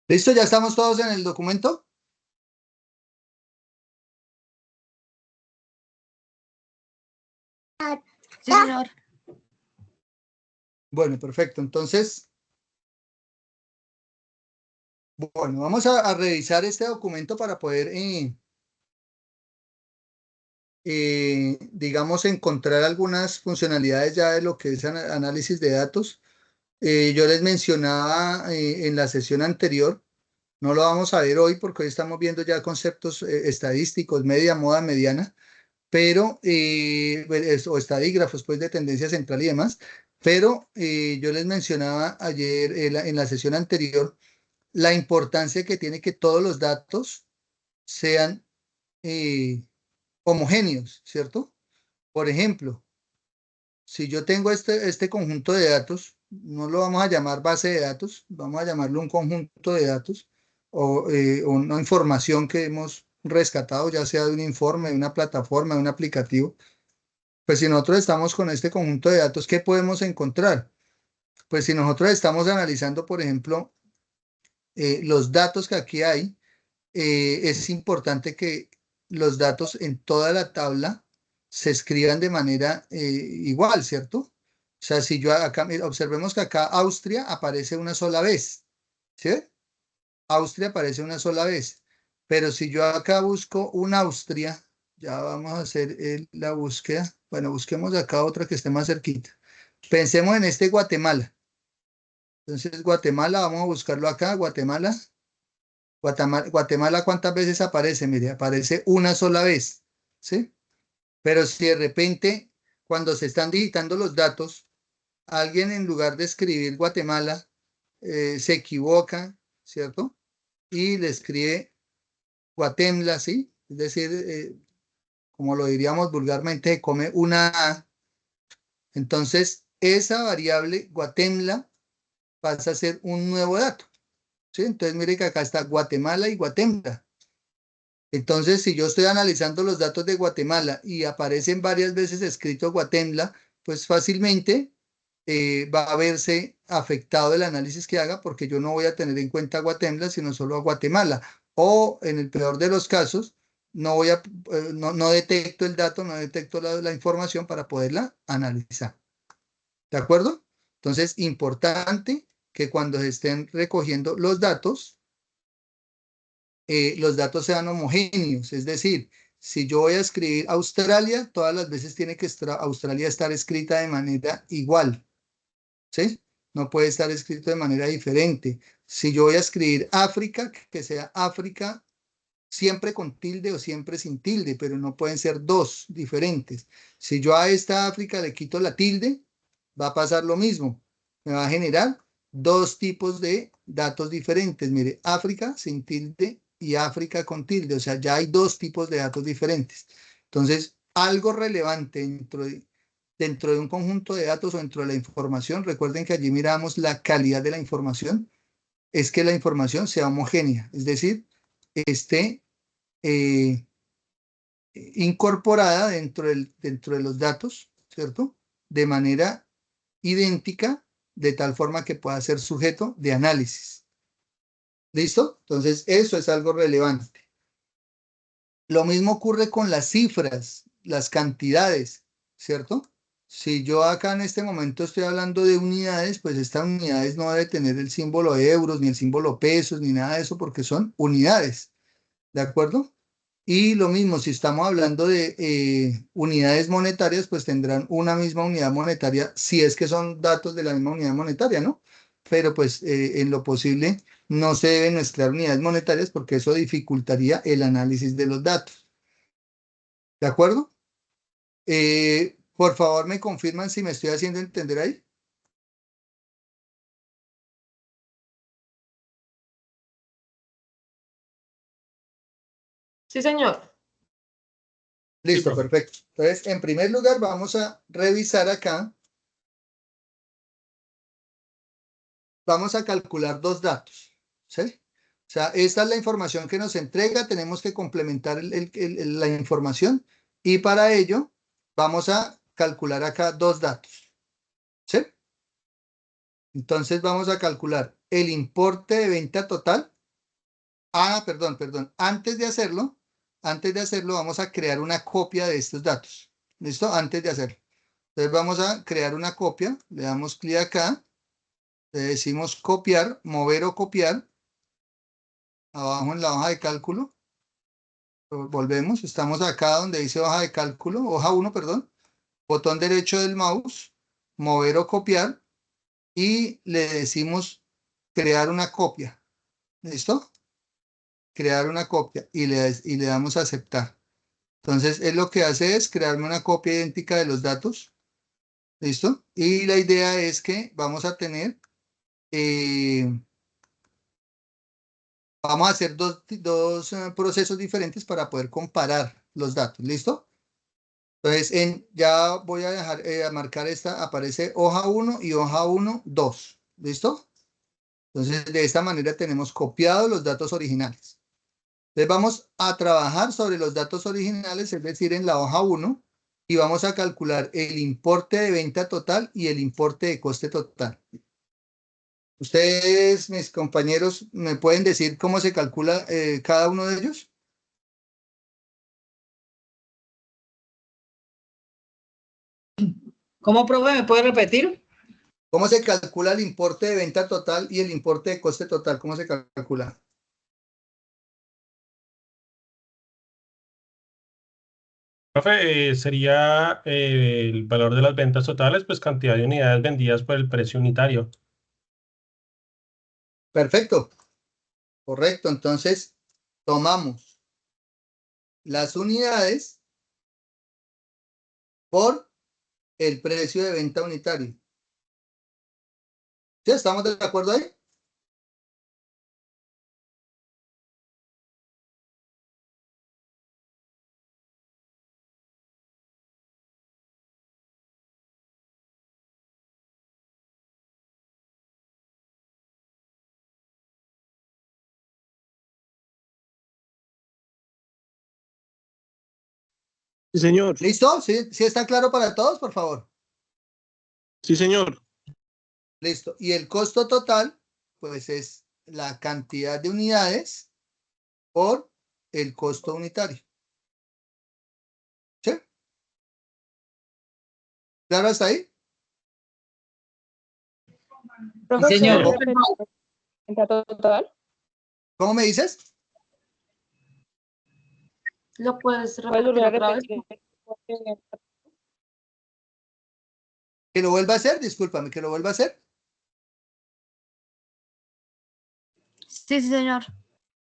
¿Listo? ¿Ya estamos todos en el documento? Sí, señor. Bueno, perfecto. Entonces, bueno, vamos a revisar este documento para poder, digamos, encontrar algunas funcionalidades ya de lo que es análisis de datos. Yo les mencionaba en la sesión anterior, no lo vamos a ver hoy porque hoy estamos viendo ya conceptos estadísticos, media, moda, mediana, pero, o estadígrafos, pues de tendencia central y demás, pero yo les mencionaba ayer en la sesión anterior la importancia que tiene que todos los datos sean eh, homogéneos, ¿cierto? Por ejemplo, si yo tengo este conjunto de datos, no lo vamos a llamar base de datos, vamos a llamarlo un conjunto de datos o una información que hemos rescatado, ya sea de un informe, de una plataforma, de un aplicativo. Pues si nosotros estamos con este conjunto de datos, ¿qué podemos encontrar? Pues si nosotros estamos analizando, por ejemplo, los datos que aquí hay, es importante que los datos en toda la tabla se escriban de manera igual, ¿cierto? O sea, si yo acá, mira, observemos que acá Austria aparece una sola vez, ¿sí? Austria aparece una sola vez, pero si yo acá busco un Austria, ya vamos a hacer la búsqueda. Bueno, busquemos acá otra que esté más cerquita. Pensemos en este Guatemala. Entonces, Guatemala, vamos a buscarlo acá, Guatemala. Guatemala, ¿cuántas veces aparece? Mire, aparece una sola vez, ¿sí? Pero si de repente, cuando se están digitando los datos, alguien en lugar de escribir Guatemala, se equivoca, ¿cierto? Y le escribe Guatemla, ¿sí? Es decir, como lo diríamos vulgarmente, come una A. Entonces, esa variable Guatemla pasa a ser un nuevo dato, ¿sí? Entonces, mire que acá está Guatemala y Guatemla. Entonces, si yo estoy analizando los datos de Guatemala y aparecen varias veces escrito Guatemala, pues fácilmente va a verse afectado el análisis que haga porque yo no voy a tener en cuenta a Guatemala, sino solo a Guatemala. O en el peor de los casos, no detecto el dato, no detecto la información para poderla analizar. ¿De acuerdo? Entonces, importante que cuando se estén recogiendo los datos sean homogéneos, es decir, si yo voy a escribir Australia, todas las veces tiene que Australia estar escrita de manera igual, ¿sí? No puede estar escrito de manera diferente. Si yo voy a escribir África, que sea África siempre con tilde o siempre sin tilde, pero no pueden ser dos diferentes. Si yo a esta África le quito la tilde, va a pasar lo mismo. Me va a generar dos tipos de datos diferentes. Mire, África sin tilde y África con tilde. O sea, ya hay dos tipos de datos diferentes. Entonces, algo relevante dentro de un conjunto de datos o dentro de la información, recuerden que allí miramos la calidad de la información, es que la información sea homogénea, es decir, esté eh, incorporada dentro de los datos, ¿cierto? De manera idéntica, de tal forma que pueda ser sujeto de análisis. ¿Listo? Entonces, eso es algo relevante. Lo mismo ocurre con las cifras, las cantidades, ¿cierto? Si yo acá en este momento estoy hablando de unidades, pues estas unidades no debe tener el símbolo de euros, ni el símbolo pesos, ni nada de eso, porque son unidades, ¿de acuerdo? Y lo mismo, si estamos hablando de unidades monetarias, pues tendrán una misma unidad monetaria, si es que son datos de la misma unidad monetaria, ¿no? Pero pues en lo posible no se deben mezclar unidades monetarias porque eso dificultaría el análisis de los datos. ¿De acuerdo? Por favor, me confirman si me estoy haciendo entender ahí. Sí, señor. Listo, perfecto. Entonces, en primer lugar, vamos a revisar acá. Vamos a calcular dos datos, ¿sí? O sea, esta es la información que nos entrega, tenemos que complementar la información y para ello vamos a calcular acá dos datos, ¿sí? Entonces vamos a calcular el importe de venta total, Perdón. Antes de hacerlo, vamos a crear una copia de estos datos. ¿Listo? Antes de hacerlo. Entonces vamos a crear una copia. Le damos clic acá. Le decimos copiar, mover o copiar. Abajo en la hoja de cálculo. Volvemos. Estamos acá donde dice hoja de cálculo. Hoja 1, perdón. Botón derecho del mouse. Mover o copiar. Y le decimos crear una copia. ¿Listo? Crear una copia. Y le damos a aceptar. Entonces, él lo que hace es crearme una copia idéntica de los datos. ¿Listo? Y la idea es que vamos a tener, vamos a hacer dos procesos diferentes para poder comparar los datos. ¿Listo? Entonces, ya voy a dejar, a marcar esta, aparece hoja 1 y hoja 1, 2. ¿Listo? Entonces, de esta manera tenemos copiados los datos originales. Entonces, vamos a trabajar sobre los datos originales, es decir, en la hoja 1, y vamos a calcular el importe de venta total y el importe de coste total. Ustedes, mis compañeros, ¿me pueden decir cómo se calcula cada uno de ellos? ¿Cómo, profe? ¿Me puede repetir? ¿Cómo se calcula el importe de venta total y el importe de coste total? ¿Cómo se calcula? Profe, sería el valor de las ventas totales, pues cantidad de unidades vendidas por el precio unitario. Perfecto, correcto. Entonces, tomamos las unidades por el precio de venta unitario. ¿Sí? ¿Estamos de acuerdo ahí? Sí, señor. ¿Listo? ¿Sí, sí está claro para todos, por favor? Sí, señor. Listo. Y el costo total, pues es la cantidad de unidades por el costo unitario. ¿Sí? ¿Claro hasta ahí? Profe, señor. ¿puede repetir la venta total? ¿Cómo me dices? ¿Lo puedes ¿Puedes volver repetir a otra vez? repetir? Que lo vuelva a hacer, discúlpame, que lo vuelva a hacer. Sí, sí, señor.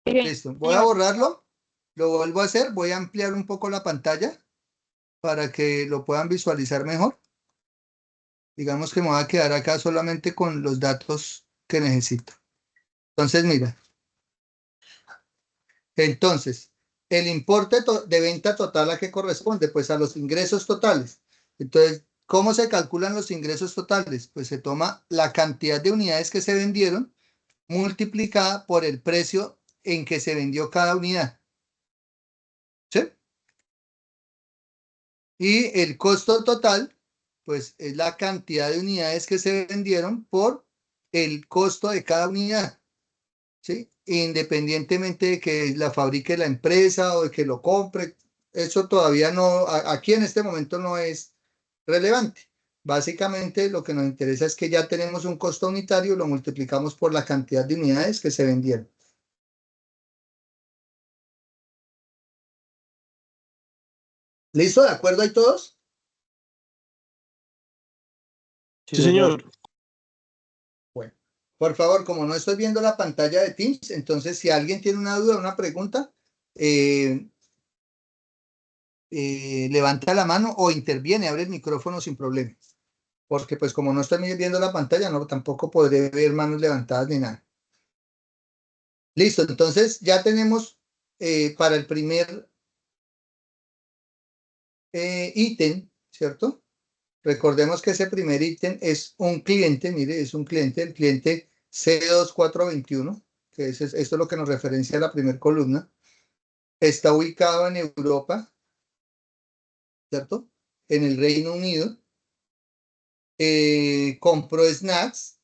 Listo. Voy a borrarlo. Lo vuelvo a hacer. Voy a ampliar un poco la pantalla para que lo puedan visualizar mejor. Digamos que me voy a quedar acá solamente con los datos que necesito. Entonces, mira. Entonces, el importe de venta total a qué corresponde, pues a los ingresos totales. Entonces, ¿cómo se calculan los ingresos totales? Pues se toma la cantidad de unidades que se vendieron multiplicada por el precio en que se vendió cada unidad. ¿Sí? Y el costo total, pues es la cantidad de unidades que se vendieron por el costo de cada unidad. ¿Sí? Independientemente de que la fabrique la empresa o de que lo compre, eso todavía no, aquí en este momento no es relevante. Básicamente lo que nos interesa es que ya tenemos un costo unitario, lo multiplicamos por la cantidad de unidades que se vendieron. ¿Listo? ¿De acuerdo ahí todos? Sí, señor. Bueno, por favor, como no estoy viendo la pantalla de Teams, entonces si alguien tiene una duda, una pregunta, levanta la mano o interviene, abre el micrófono sin problema. Porque pues como no estoy viendo la pantalla, no, tampoco podré ver manos levantadas ni nada. Listo, entonces ya tenemos para el primer ítem, ¿cierto? Recordemos que ese primer ítem es un cliente, mire, es un cliente, el cliente C2421, que esto es lo que nos referencia a la primera columna. Está ubicado en Europa, ¿cierto? En el Reino Unido. Compró snacks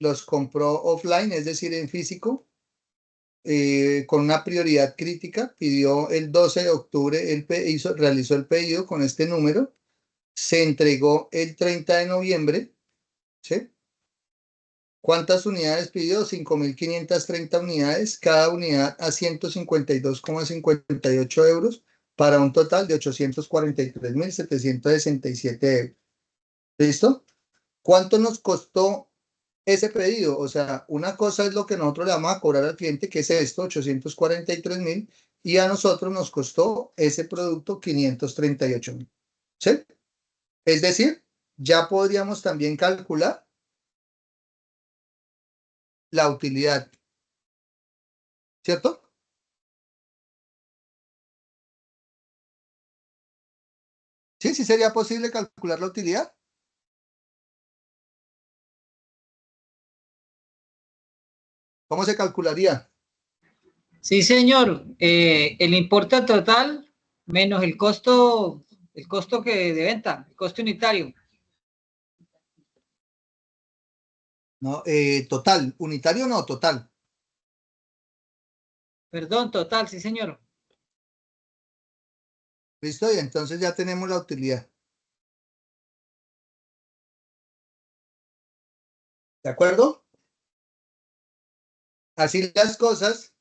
los compró offline, es decir, en físico, con una prioridad crítica. Pidió el 12 de octubre, realizó el pedido con este número, se entregó el 30 de noviembre, ¿sí? ¿Cuántas unidades pidió? 5.530 unidades, cada unidad a 152,58 euros, para un total de 843.767 euros. ¿Listo? ¿Cuánto nos costó ese pedido? O sea, una cosa es lo que nosotros le vamos a cobrar al cliente, que es esto, 843.000, y a nosotros nos costó ese producto 538.000. ¿Sí? Es decir, ya podríamos también calcular la utilidad, ¿cierto? Sí, sí sería posible calcular la utilidad. ¿Cómo se calcularía? Sí, señor. El importe total menos el costo que de venta, el costo unitario. No, total, unitario no, total. Perdón, total, sí, señor. ¿Listo? Y entonces ya tenemos la utilidad. ¿De acuerdo? Así las cosas,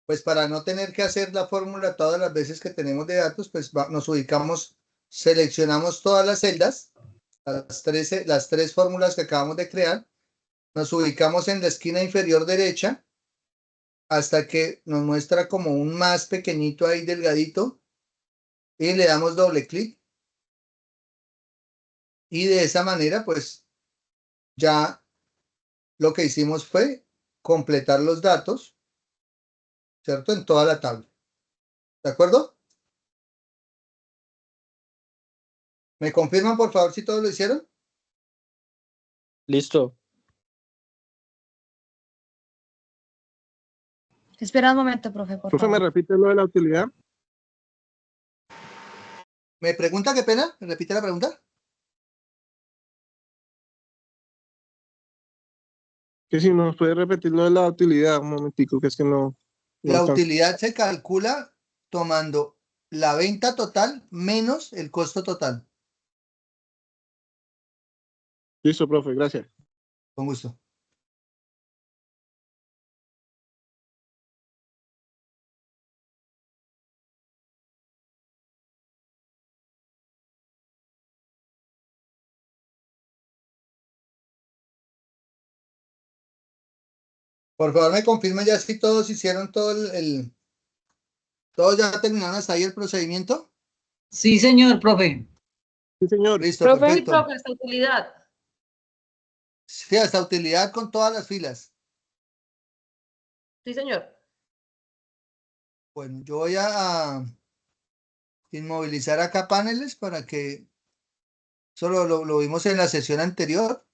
pues para no tener que hacer la fórmula todas las veces que tenemos de datos, pues nos ubicamos, seleccionamos todas las celdas, las tres fórmulas que acabamos de crear, nos ubicamos en la esquina inferior derecha hasta que nos muestra como un más pequeñito ahí delgadito y le damos doble clic y de esa manera pues ya lo que hicimos fue completar los datos, ¿cierto? En toda la tabla. ¿De acuerdo? ¿Me confirman por favor si todos lo hicieron? Listo. Espera un momento, profe, por Profe, ¿me favor. repite lo de la utilidad? ¿Me pregunta qué pena? ¿Me repite la pregunta? Que si nos puede repetir lo de la utilidad, un momentico, que es que no La alcanzo. utilidad se calcula tomando la venta total menos el costo total. Listo, profe, gracias. Con gusto. Por favor, me confirma ya si todos hicieron todos ya terminaron hasta ahí el procedimiento. Sí, señor, profe. Sí, señor. Listo, Profe, sí, perfecto. profe, esta utilidad. Sí, hasta utilidad con todas las filas. Sí, señor. Bueno, yo voy a inmovilizar acá paneles para que, solo lo vimos en la sesión anterior,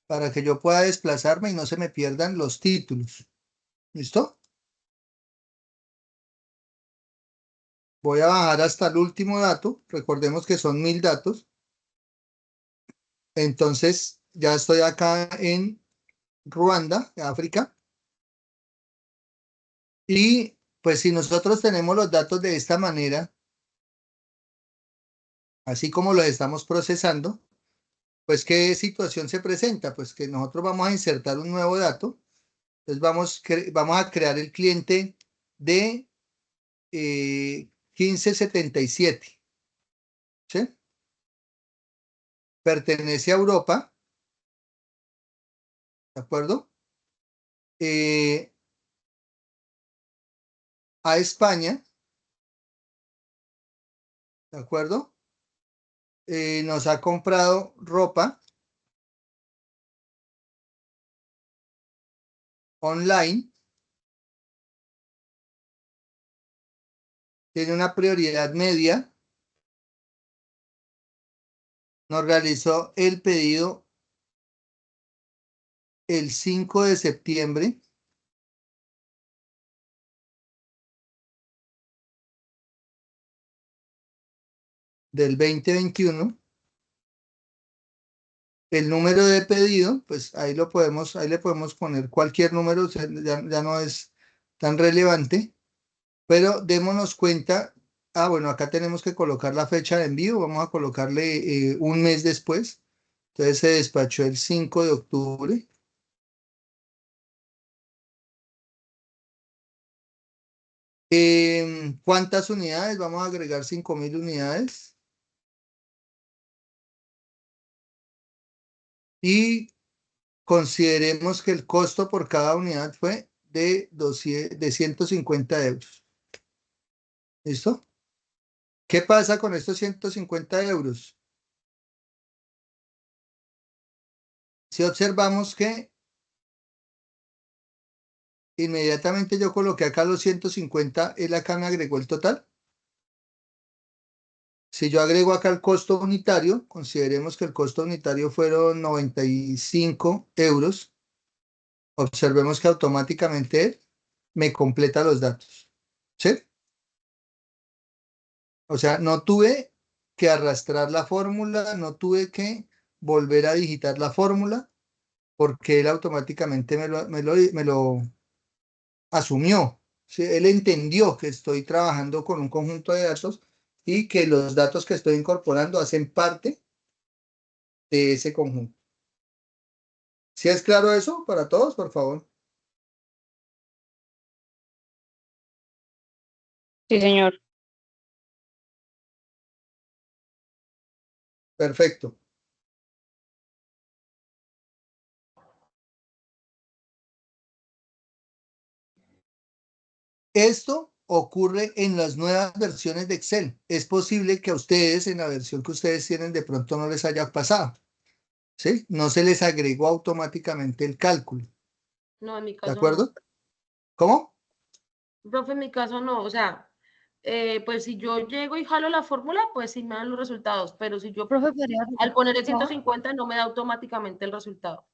para que yo pueda desplazarme y no se me pierdan los títulos. ¿Listo? Voy a bajar hasta el último dato. Recordemos que son 1000 datos. Entonces, ya estoy acá en Ruanda, África. Y pues si nosotros tenemos los datos de esta manera, así como los estamos procesando, pues ¿qué situación se presenta? Pues que nosotros vamos a insertar un nuevo dato. Entonces vamos a crear el cliente de 1577. ¿Sí? Pertenece a Europa, ¿de acuerdo? A España, ¿de acuerdo? Nos ha comprado ropa online, tiene una prioridad media, nos realizó el pedido el 5 de septiembre del 2021 el número de pedido, pues ahí le podemos poner cualquier número, o sea, ya no es tan relevante, pero démonos cuenta, bueno, acá tenemos que colocar la fecha de envío, vamos a colocarle un mes después, entonces se despachó el 5 de octubre. ¿Cuántas unidades? Vamos a agregar 5.000 unidades. Y consideremos que el costo por cada unidad fue de 150 euros. ¿Listo? ¿Qué pasa con estos 150 euros? Si observamos que inmediatamente yo coloqué acá los 150, él acá me agregó el total. Si yo agrego acá el costo unitario, consideremos que el costo unitario fueron 95 euros. Observemos que automáticamente él me completa los datos. ¿Sí? O sea, no tuve que arrastrar la fórmula, no tuve que volver a digitar la fórmula, porque él automáticamente me lo asumió. ¿Sí? Él entendió que estoy trabajando con un conjunto de datos y que los datos que estoy incorporando hacen parte de ese conjunto. ¿Sí es claro eso para todos, por favor? Sí, señor. Perfecto. Esto ocurre en las nuevas versiones de Excel. Es posible que a ustedes, en la versión que ustedes tienen, de pronto no les haya pasado. ¿Sí? No se les agregó automáticamente el cálculo. No, en mi ¿De caso no. acuerdo? ¿Cómo? Profe, en mi caso no. O sea, pues si yo llego y jalo la fórmula, pues sí me dan los resultados. Pero si yo, Profe, al poner el 150, no me da automáticamente el resultado.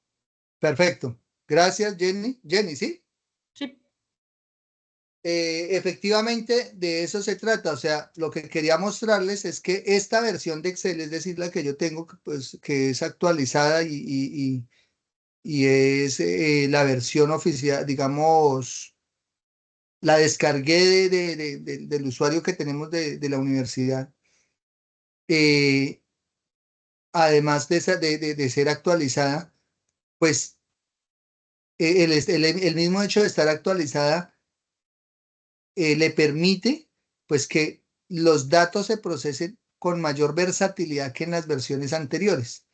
Perfecto. Gracias, Jenny. Jenny, ¿sí? Sí. Efectivamente, de eso se trata. O sea, lo que quería mostrarles es que esta versión de Excel, es decir, la que yo tengo, pues, que es actualizada y es la versión oficial, digamos, la descargué del usuario que tenemos de la universidad. Además de ser actualizada, pues el mismo hecho de estar actualizada le permite pues que los datos se procesen con mayor versatilidad que en las versiones anteriores.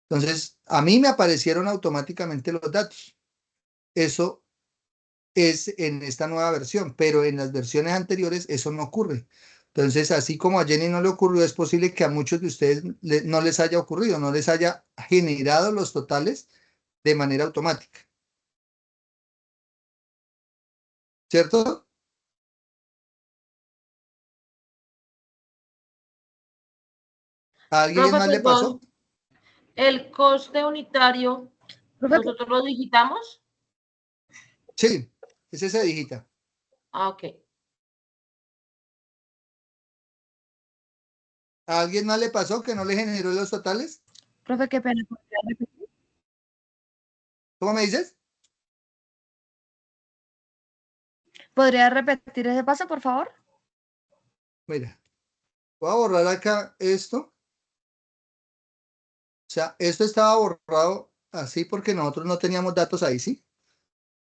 Entonces, a mí me aparecieron automáticamente los datos. Eso es en esta nueva versión, pero en las versiones anteriores eso no ocurre. Entonces, así como a Jenny no le ocurrió, es posible que a muchos de ustedes no les haya ocurrido, no les haya generado los totales de manera automática. ¿Cierto? ¿A alguien Profe, más le pasó? perdón, el coste unitario, profe, ¿nosotros lo digitamos? Sí, ese se digita. Ah, ok. ¿A alguien más le pasó que no le generó los totales? profe, qué pena. ¿Cómo me dices? ¿Podría repetir ese paso, por favor? Mira, voy a borrar acá esto. O sea, esto estaba borrado así porque nosotros no teníamos datos ahí, ¿sí?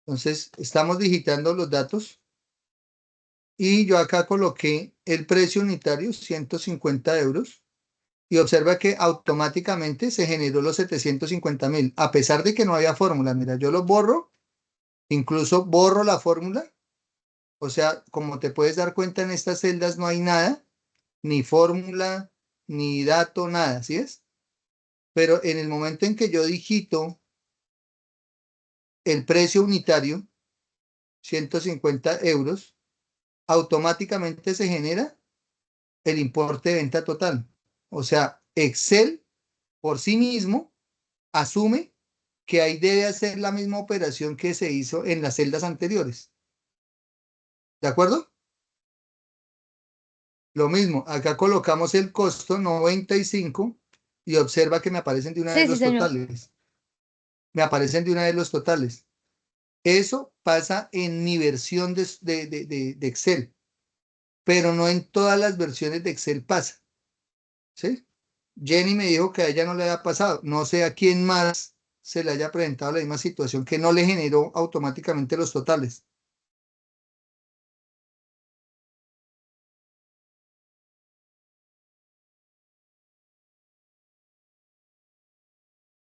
Entonces, estamos digitando los datos y yo acá coloqué el precio unitario, 150 euros, y observa que automáticamente se generó los 750.000, a pesar de que no había fórmula. Mira, yo los borro, incluso borro la fórmula. O sea, como te puedes dar cuenta, en estas celdas no hay nada, ni fórmula, ni dato, nada, ¿sí es? Pero en el momento en que yo digito el precio unitario, 150 euros, automáticamente se genera el importe de venta total. O sea, Excel por sí mismo asume que ahí debe hacer la misma operación que se hizo en las celdas anteriores. ¿De acuerdo? Lo mismo, acá colocamos el costo 95 y observa que me aparecen de una Sí, vez sí, los señor. totales. Me aparecen de una vez los totales. Eso pasa en mi versión de Excel, pero no en todas las versiones de Excel pasa, ¿sí? Jenny me dijo que a ella no le había pasado. No sé a quién más se le haya presentado la misma situación que no le generó automáticamente los totales.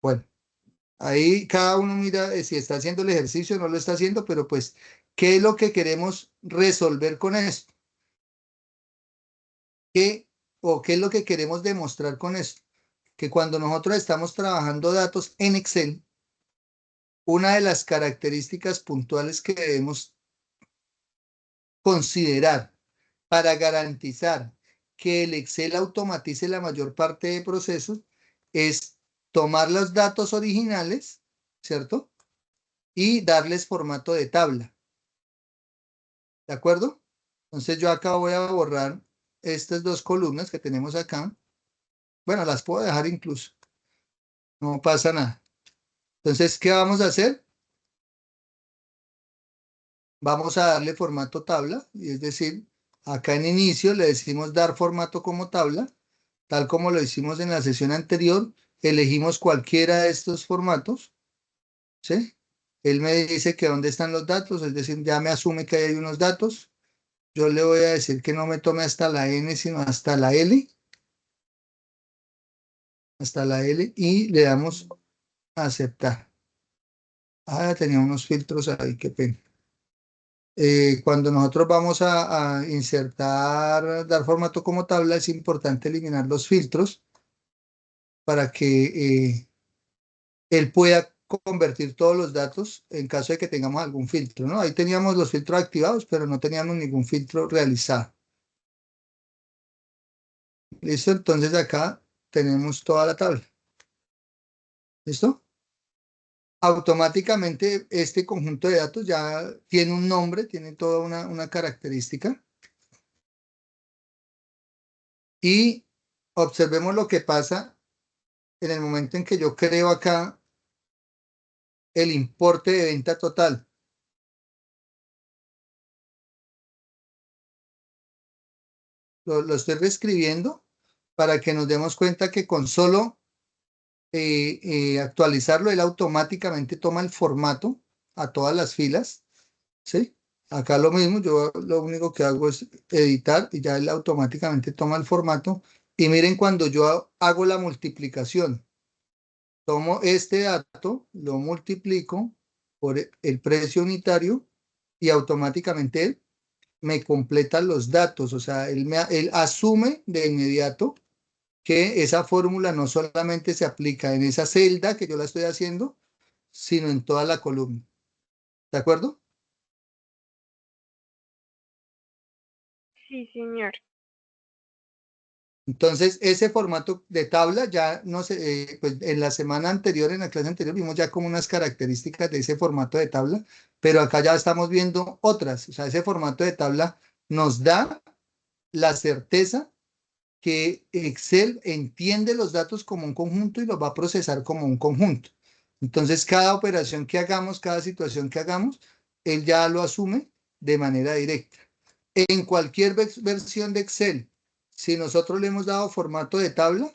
Bueno, ahí cada uno mira si está haciendo el ejercicio o no lo está haciendo, pero pues, ¿qué es lo que queremos resolver con esto? ¿Qué o qué es lo que queremos demostrar con esto? Que cuando nosotros estamos trabajando datos en Excel, una de las características puntuales que debemos considerar para garantizar que el Excel automatice la mayor parte de procesos es tomar los datos originales, ¿cierto? Y darles formato de tabla. ¿De acuerdo? Entonces yo acá voy a borrar estas dos columnas que tenemos acá. Bueno, las puedo dejar incluso. No pasa nada. Entonces, ¿qué vamos a hacer? Vamos a darle formato tabla, y es decir, acá en inicio le decimos dar formato como tabla, tal como lo hicimos en la sesión anterior, elegimos cualquiera de estos formatos, ¿sí? Él me dice que dónde están los datos, es decir, ya me asume que hay unos datos. Yo le voy a decir que no me tome hasta la N, sino hasta la L, y le damos a aceptar. Ah, tenía unos filtros ahí, qué pena. Cuando nosotros vamos a insertar, dar formato como tabla, es importante eliminar los filtros para que él pueda convertir todos los datos en caso de que tengamos algún filtro, ¿no? Ahí teníamos los filtros activados, pero no teníamos ningún filtro realizado. ¿Listo? Entonces acá tenemos toda la tabla. ¿Listo? Automáticamente este conjunto de datos ya tiene un nombre, tiene toda una característica. Y observemos lo que pasa en el momento en que yo creo acá el importe de venta total. Lo estoy reescribiendo para que nos demos cuenta que con solo actualizarlo, él automáticamente toma el formato a todas las filas, ¿sí? Acá lo mismo, yo lo único que hago es editar y ya él automáticamente toma el formato. Y miren, cuando yo hago la multiplicación, tomo este dato, lo multiplico por el precio unitario y automáticamente él me completa los datos. O sea, él asume de inmediato que esa fórmula no solamente se aplica en esa celda que yo la estoy haciendo, sino en toda la columna. ¿De acuerdo? Sí, señor. Entonces, ese formato de tabla ya no sé, pues en la semana anterior, en la clase anterior, vimos ya como unas características de ese formato de tabla, pero acá ya estamos viendo otras. O sea, ese formato de tabla nos da la certeza que Excel entiende los datos como un conjunto y los va a procesar como un conjunto. Entonces, cada operación que hagamos, cada situación que hagamos, él ya lo asume de manera directa. En cualquier versión de Excel, si nosotros le hemos dado formato de tabla,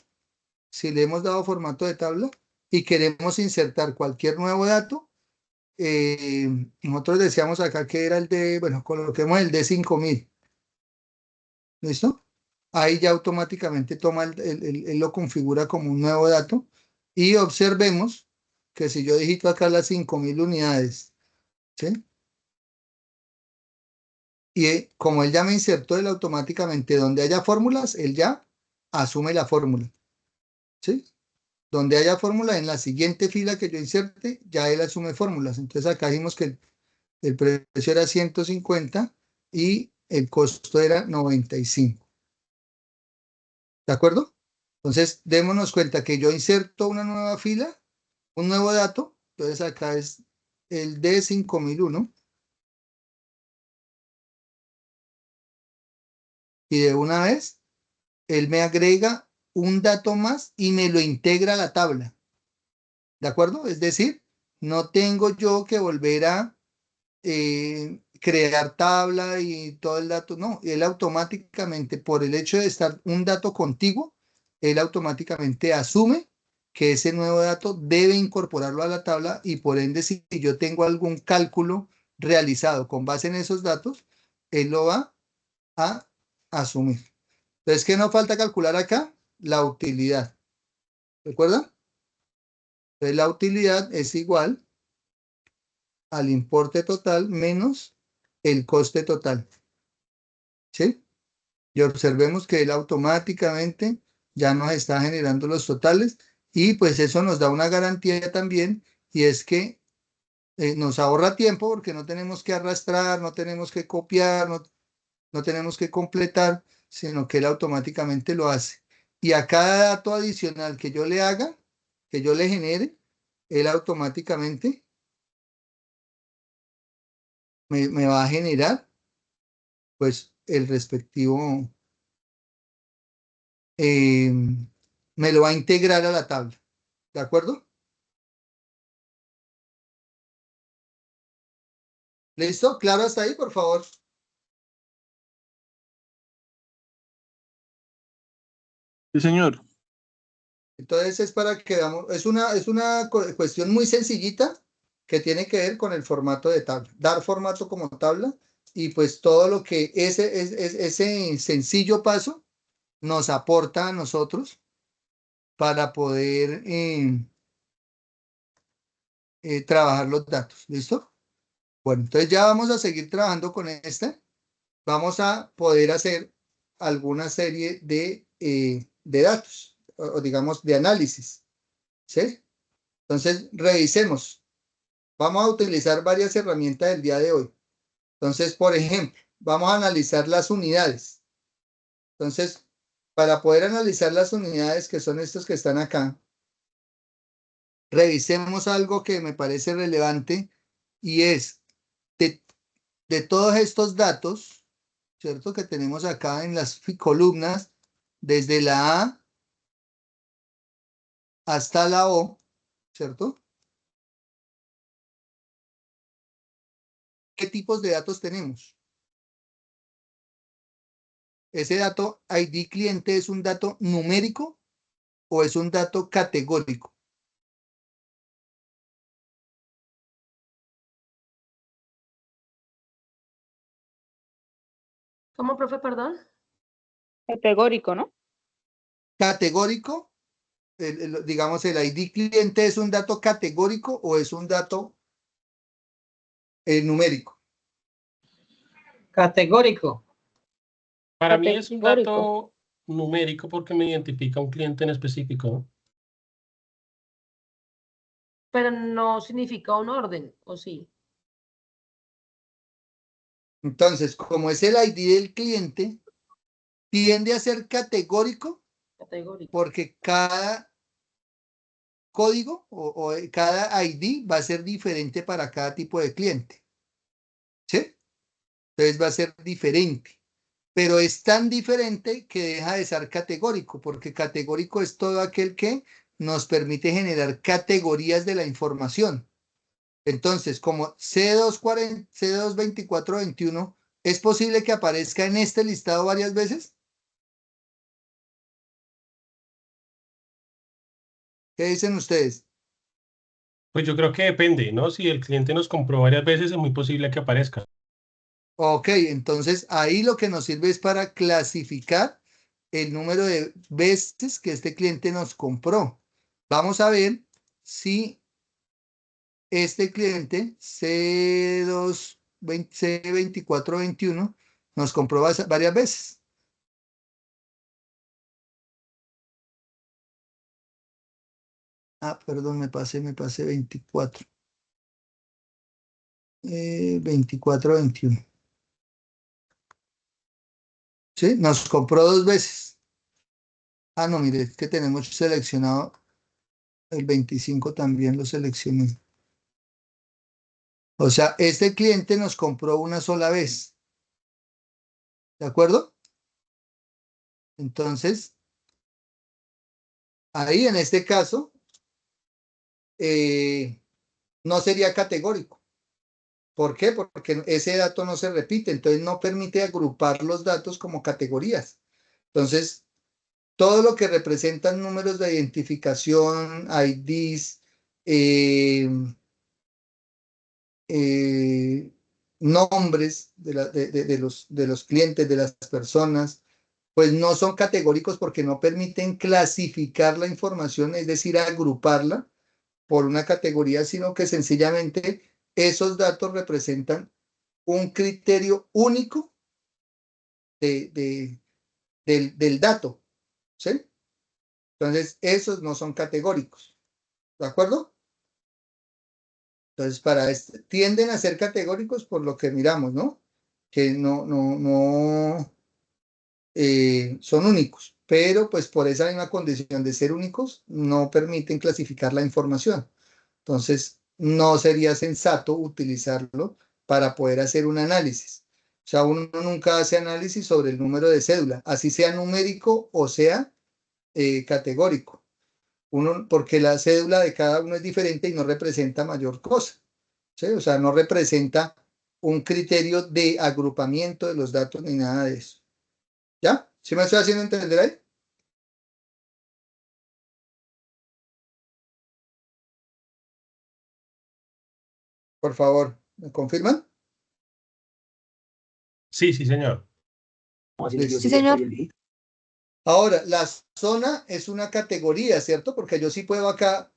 y queremos insertar cualquier nuevo dato, nosotros decíamos acá que era el de, bueno, coloquemos el de 5000. ¿Listo? Ahí ya automáticamente toma él lo configura como un nuevo dato y observemos que si yo digito acá las 5000 unidades, ¿sí? Y como él ya me insertó, él automáticamente donde haya fórmulas, él ya asume la fórmula, ¿sí? Donde haya fórmula, en la siguiente fila que yo inserte, ya él asume fórmulas. Entonces acá dijimos que el precio era 150 y el costo era 95. ¿De acuerdo? Entonces, démonos cuenta que yo inserto una nueva fila, un nuevo dato. Entonces, acá es el D5001. Y de una vez, él me agrega un dato más y me lo integra a la tabla. ¿De acuerdo? Es decir, no tengo yo que volver a crear tabla y todo el dato. No, él automáticamente, por el hecho de estar un dato contiguo, él automáticamente asume que ese nuevo dato debe incorporarlo a la tabla y por ende, si yo tengo algún cálculo realizado con base en esos datos, él lo va a asumir. Entonces, ¿qué nos falta calcular acá? La utilidad. ¿Recuerdan? Entonces, la utilidad es igual al importe total menos el coste total. ¿Sí? Y observemos que él automáticamente ya nos está generando los totales y pues eso nos da una garantía también y es que nos ahorra tiempo porque no tenemos que arrastrar, no tenemos que copiar, no tenemos que completar, sino que él automáticamente lo hace. Y a cada dato adicional que yo le haga, que yo le genere, él automáticamente me va a generar pues el respectivo, me lo va a integrar a la tabla. ¿De acuerdo? ¿Listo? ¿Claro hasta ahí, por favor? Sí, señor. Entonces es para que veamos, es una cuestión muy sencillita que tiene que ver con el formato de tabla. Dar formato como tabla y pues todo lo que ese sencillo paso nos aporta a nosotros para poder trabajar los datos. ¿Listo? Bueno, entonces ya vamos a seguir trabajando con este. Vamos a poder hacer alguna serie de datos o digamos de análisis. ¿Sí? Entonces, revisemos. Vamos a utilizar varias herramientas del día de hoy. Entonces, por ejemplo, vamos a analizar las unidades. Entonces, para poder analizar las unidades, que son estos que están acá, revisemos algo que me parece relevante y es de todos estos datos, ¿cierto? Que tenemos acá en las columnas, desde la A hasta la O, ¿cierto? ¿Qué tipos de datos tenemos? ¿Ese dato ID cliente es un dato numérico o es un dato categórico? ¿Cómo, profe, perdón? Categórico, ¿no? Categórico, digamos, el ID cliente es un dato categórico o es un dato numérico. Categórico. Para mí es un Categórico. dato numérico porque me identifica un cliente en específico. Pero no significa un orden, ¿o sí? Entonces, como es el ID del cliente, tiende a ser categórico Categórico. porque cada código o cada ID va a ser diferente para cada tipo de cliente. ¿Sí? Entonces va a ser diferente. Pero es tan diferente que deja de ser categórico, porque categórico es todo aquel que nos permite generar categorías de la información. Entonces, como C240, C22421, ¿es posible que aparezca en este listado varias veces? ¿Qué dicen ustedes? Pues yo creo que depende, ¿no? Si el cliente nos compró varias veces, es muy posible que aparezca. Ok, entonces ahí lo que nos sirve es para clasificar el número de veces que este cliente nos compró. Vamos a ver si este cliente C2421 nos compró varias veces. Ah, perdón, me pasé 24. 2421. ¿Sí? Nos compró dos veces. Ah, no, mire, es que tenemos seleccionado el 25 también lo seleccioné. O sea, este cliente nos compró una sola vez. ¿De acuerdo? Entonces, Ahí en este caso no sería categórico. ¿Por qué? Porque ese dato no se repite, entonces no permite agrupar los datos como categorías. Entonces, todo lo que representan números de identificación, IDs, nombres de los clientes, de las personas, pues no son categóricos porque no permiten clasificar la información, es decir, agruparla por una categoría, sino que sencillamente esos datos representan un criterio único del dato, ¿sí? Entonces, esos no son categóricos, ¿de acuerdo? Entonces, tienden a ser categóricos por lo que miramos, ¿no? Que no son únicos, pero pues por esa misma condición de ser únicos, no permiten clasificar la información. Entonces, no sería sensato utilizarlo para poder hacer un análisis. O sea, uno nunca hace análisis sobre el número de cédula, así sea numérico o sea categórico. Porque la cédula de cada uno es diferente y no representa mayor cosa, ¿sí? O sea, no representa un criterio de agrupamiento de los datos ni nada de eso. ¿Ya? ¿Sí me estoy haciendo entender ahí? Por favor, ¿me confirman? Sí, sí, señor. Listo. Sí, señor. Ahora, la zona es una categoría, ¿cierto? Porque yo sí puedo acá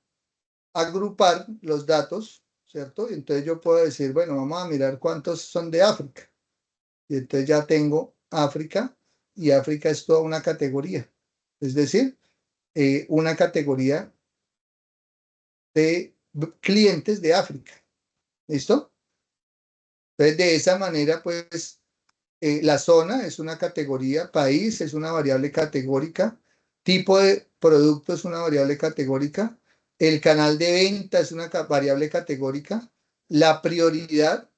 agrupar los datos, ¿cierto? Y entonces yo puedo decir, bueno, vamos a mirar cuántos son de África. Y entonces ya tengo África, y África es toda una categoría. Es decir, una categoría de clientes de África. ¿Listo? Entonces, de esa manera, pues, la zona es una categoría, país es una variable categórica, tipo de producto es una variable categórica, el canal de venta es una variable categórica, la prioridad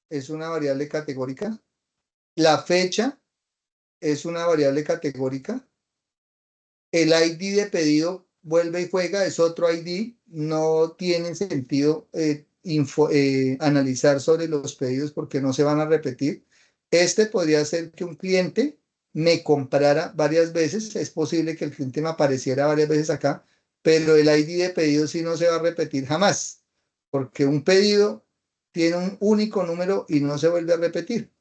es una variable categórica, la fecha es una variable categórica, el ID de pedido vuelve y juega, es otro ID, no tiene sentido analizar sobre los pedidos porque no se van a repetir. Este podría ser que un cliente me comprara varias veces, es posible que el cliente me apareciera varias veces acá, pero el ID de pedido sí no se va a repetir jamás, porque un pedido tiene un único número y no se vuelve a repetir.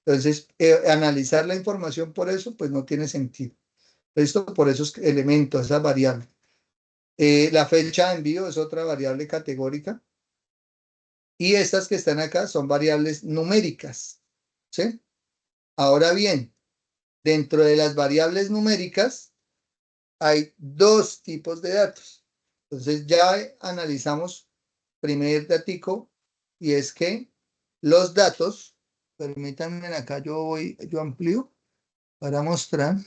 Entonces, analizar la información por eso, pues no tiene sentido. Esto por esos elementos, esa variable. La fecha de envío es otra variable categórica. Y estas que están acá son variables numéricas, ¿sí? Ahora bien, dentro de las variables numéricas hay dos tipos de datos. Entonces ya analizamos primer datico, y es que los datos, permítanme acá, yo amplío para mostrar.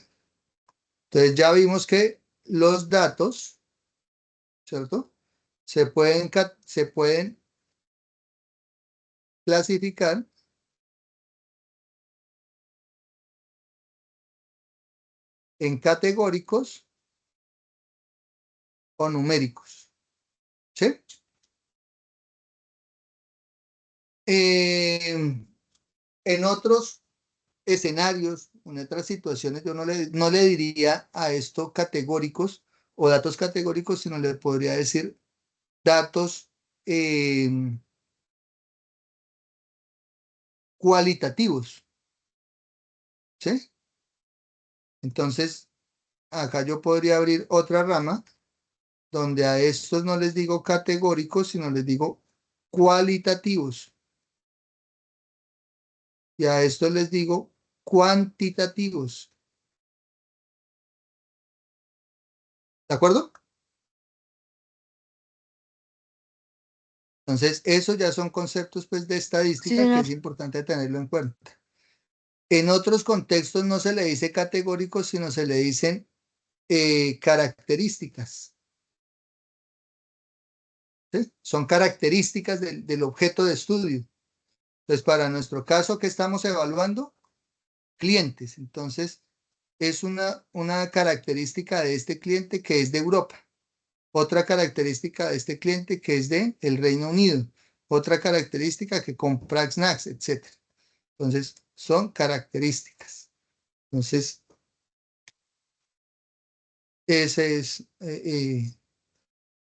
Entonces ya vimos que los datos, ¿cierto? Se pueden clasificar en categóricos o numéricos, ¿sí? En otros escenarios, en otras situaciones, yo no le diría a esto categóricos o datos categóricos, sino le podría decir datos cualitativos, ¿sí? Entonces, acá yo podría abrir otra rama donde a estos no les digo categóricos, sino les digo cualitativos. Y a estos les digo cuantitativos. ¿De acuerdo? Entonces, esos ya son conceptos pues, de estadística Sí, que señor. es importante tenerlo en cuenta. En otros contextos no se le dice categóricos, sino se le dicen características. ¿Sí? Son características del objeto de estudio. Entonces, para nuestro caso, ¿qué estamos evaluando? Clientes. Entonces, es una característica de este cliente que es de Europa. Otra característica de este cliente que es de el Reino Unido. Otra característica que compra snacks, etc. Entonces, son características. Entonces,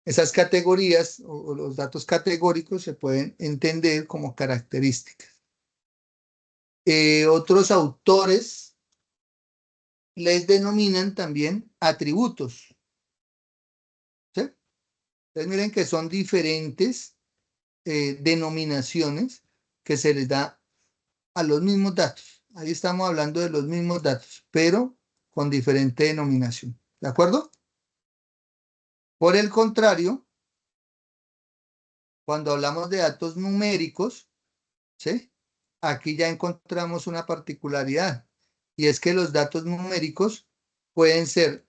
esas categorías o los datos categóricos se pueden entender como características. Otros autores les denominan también atributos. ¿Sí? Entonces miren que son diferentes denominaciones que se les da a los mismos datos. Ahí estamos hablando de los mismos datos, pero con diferente denominación. ¿De acuerdo? Por el contrario, cuando hablamos de datos numéricos, ¿sí? Aquí ya encontramos una particularidad, y es que los datos numéricos pueden ser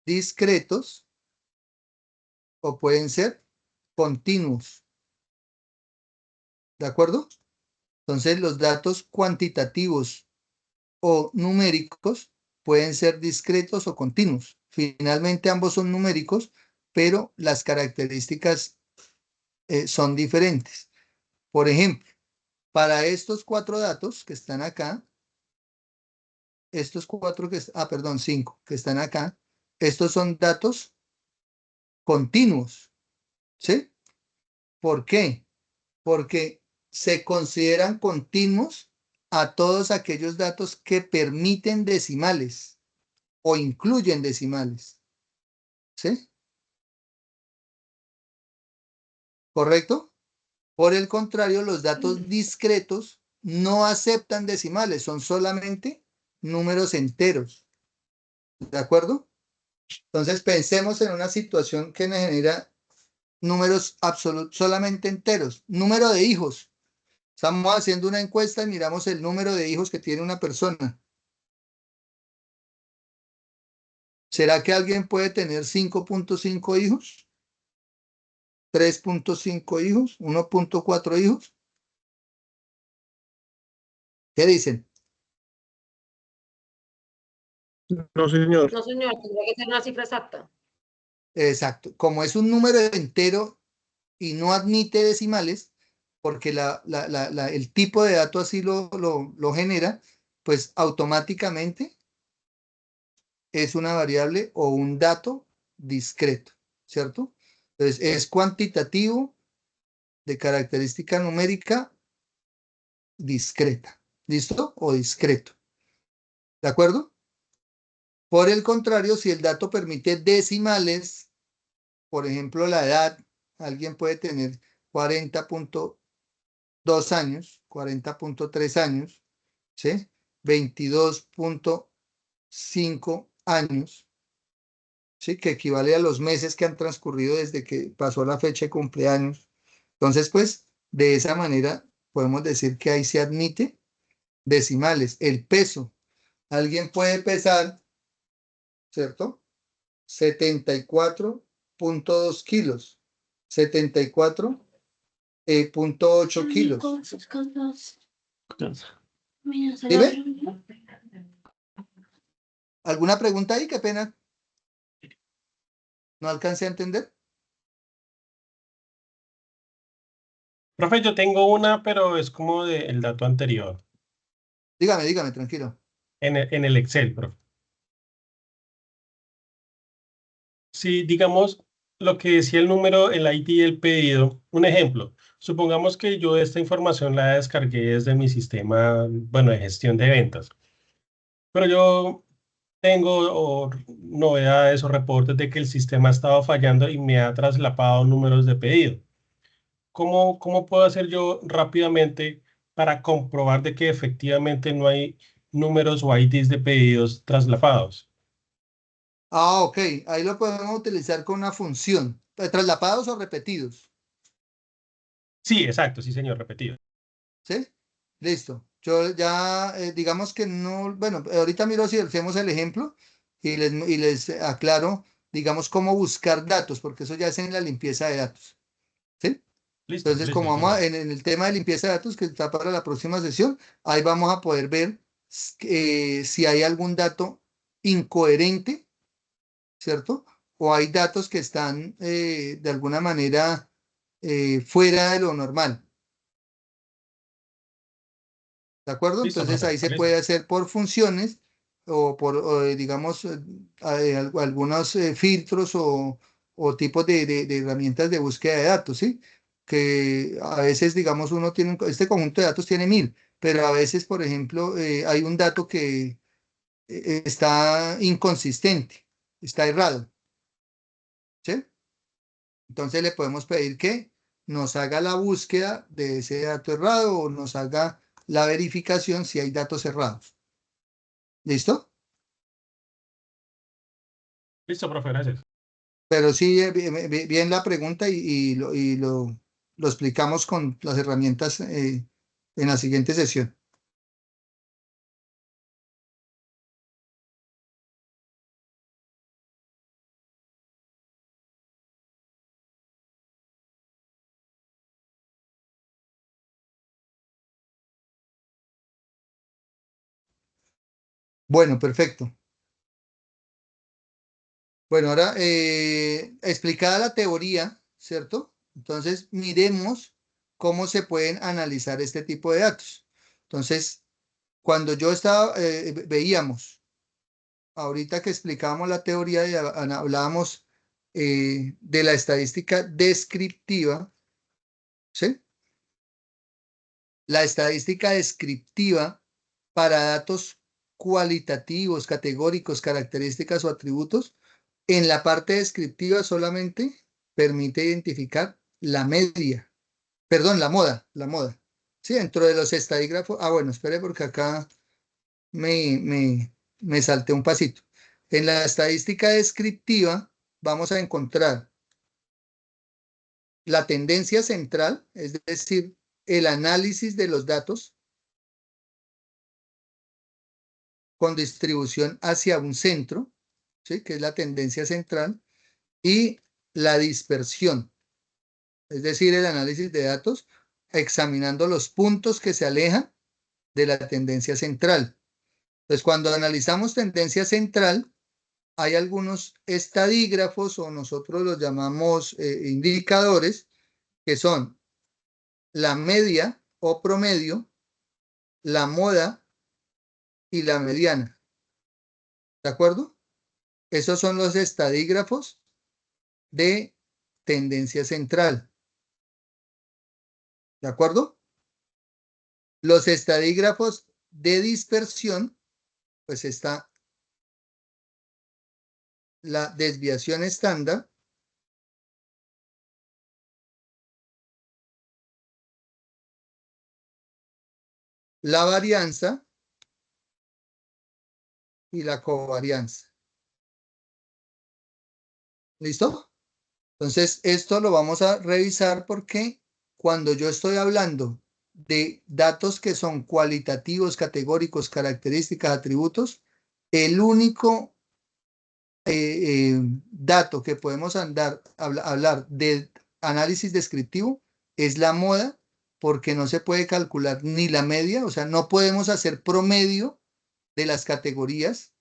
discretos o pueden ser continuos. ¿De acuerdo? Entonces, los datos cuantitativos o numéricos pueden ser discretos o continuos. Finalmente, ambos son numéricos, pero las características son diferentes. Por ejemplo, para estos 4 datos que están acá, estos 4 que, perdón, 5 que están acá, estos son datos continuos, ¿sí? ¿Por qué? Porque se consideran continuos a todos aquellos datos que permiten decimales o incluyen decimales, ¿sí? ¿Correcto? Por el contrario, los datos discretos no aceptan decimales, son solamente números enteros. ¿De acuerdo? Entonces pensemos en una situación que nos genera números solamente enteros. Número de hijos. Estamos haciendo una encuesta y miramos el número de hijos que tiene una persona. ¿Será que alguien puede tener 5.5 hijos? 3.5 hijos, 1.4 hijos. ¿Qué dicen? No, señor. No, señor, tendría que ser una cifra exacta. Exacto. Como es un número entero y no admite decimales, porque el tipo de dato así lo genera, pues automáticamente es una variable o un dato discreto, ¿cierto? Entonces es cuantitativo de característica numérica discreta. ¿Listo? O discreto. ¿De acuerdo? Por el contrario, si el dato permite decimales, por ejemplo, la edad, alguien puede tener 40.2 años, 40.3 años, ¿sí? 22.5 años, ¿sí? Que equivale a los meses que han transcurrido desde que pasó la fecha de cumpleaños. Entonces, pues, de esa manera podemos decir que ahí se admite decimales. El peso. Alguien puede pesar, ¿cierto? 74.2 kilos. 74.8 kilos. ¿Dime? ¿Alguna pregunta ahí? Qué pena. No alcancé a entender. Profe, yo tengo una, pero es como del dato anterior, Dígame, tranquilo. en el Excel, profe. Si digamos lo que decía el número, el ID del pedido, un ejemplo, supongamos que yo esta información la descargué desde mi sistema, bueno, de gestión de ventas, pero yo tengo novedades o reportes de que el sistema ha estado fallando y me ha traslapado números de pedido. ¿Cómo puedo hacer yo rápidamente para comprobar de que efectivamente no hay números o IDs de pedidos traslapados? Ah, ok. Ahí lo podemos utilizar con una función. Traslapados o repetidos. Sí, exacto, sí, señor, repetido. ¿Sí? Listo. Yo ya, digamos que no, bueno, ahorita miro si hacemos el ejemplo y les aclaro, digamos, cómo buscar datos, porque eso ya es en la limpieza de datos. ¿Sí? Listo, Entonces, listo, como sí, vamos señor. en el tema de limpieza de datos, que está para la próxima sesión, ahí vamos a poder ver si hay algún dato incoherente, ¿cierto? o hay datos que están de alguna manera fuera de lo normal. ¿De acuerdo? Listo, Entonces profe. ahí se Listo. puede hacer por funciones o por, digamos, algunos filtros o tipos de herramientas de búsqueda de datos, ¿sí? Que a veces, digamos, uno tiene, este conjunto de datos tiene 1000, pero a veces, por ejemplo, hay un dato que está inconsistente, está errado, ¿sí? Entonces le podemos pedir que nos haga la búsqueda de ese dato errado o nos haga la verificación si hay datos errados. ¿Listo? Listo, profe, gracias. Pero sí, bien la pregunta lo explicamos con las herramientas en la siguiente sesión. Bueno, perfecto. Bueno, ahora explicada la teoría, ¿cierto? Entonces, miremos cómo se pueden analizar este tipo de datos. Entonces, cuando yo estaba, veíamos, ahorita que explicábamos la teoría y hablábamos de la estadística descriptiva, ¿sí? La estadística descriptiva para datos cualitativos, categóricos, características o atributos, en la parte descriptiva solamente permite identificar la media, perdón, la moda. Sí, dentro de los estadígrafos, bueno, espere porque acá me salté un pasito. En la estadística descriptiva vamos a encontrar la tendencia central, es decir, el análisis de los datos con distribución hacia un centro, ¿sí? Que es la tendencia central, y la dispersión, es decir, el análisis de datos examinando los puntos que se alejan de la tendencia central. Entonces, cuando analizamos tendencia central, hay algunos estadígrafos o nosotros los llamamos indicadores, que son la media o promedio, la moda y la mediana. ¿De acuerdo? Esos son los estadígrafos de tendencia central. ¿De acuerdo? Los estadígrafos de dispersión, pues está la desviación estándar, la varianza y la covarianza. ¿Listo? Entonces, esto lo vamos a revisar porque cuando yo estoy hablando de datos que son cualitativos, categóricos, características, atributos, el único dato que podemos hablar de análisis descriptivo es la moda, porque no se puede calcular ni la media, o sea, no podemos hacer promedio de las categorías,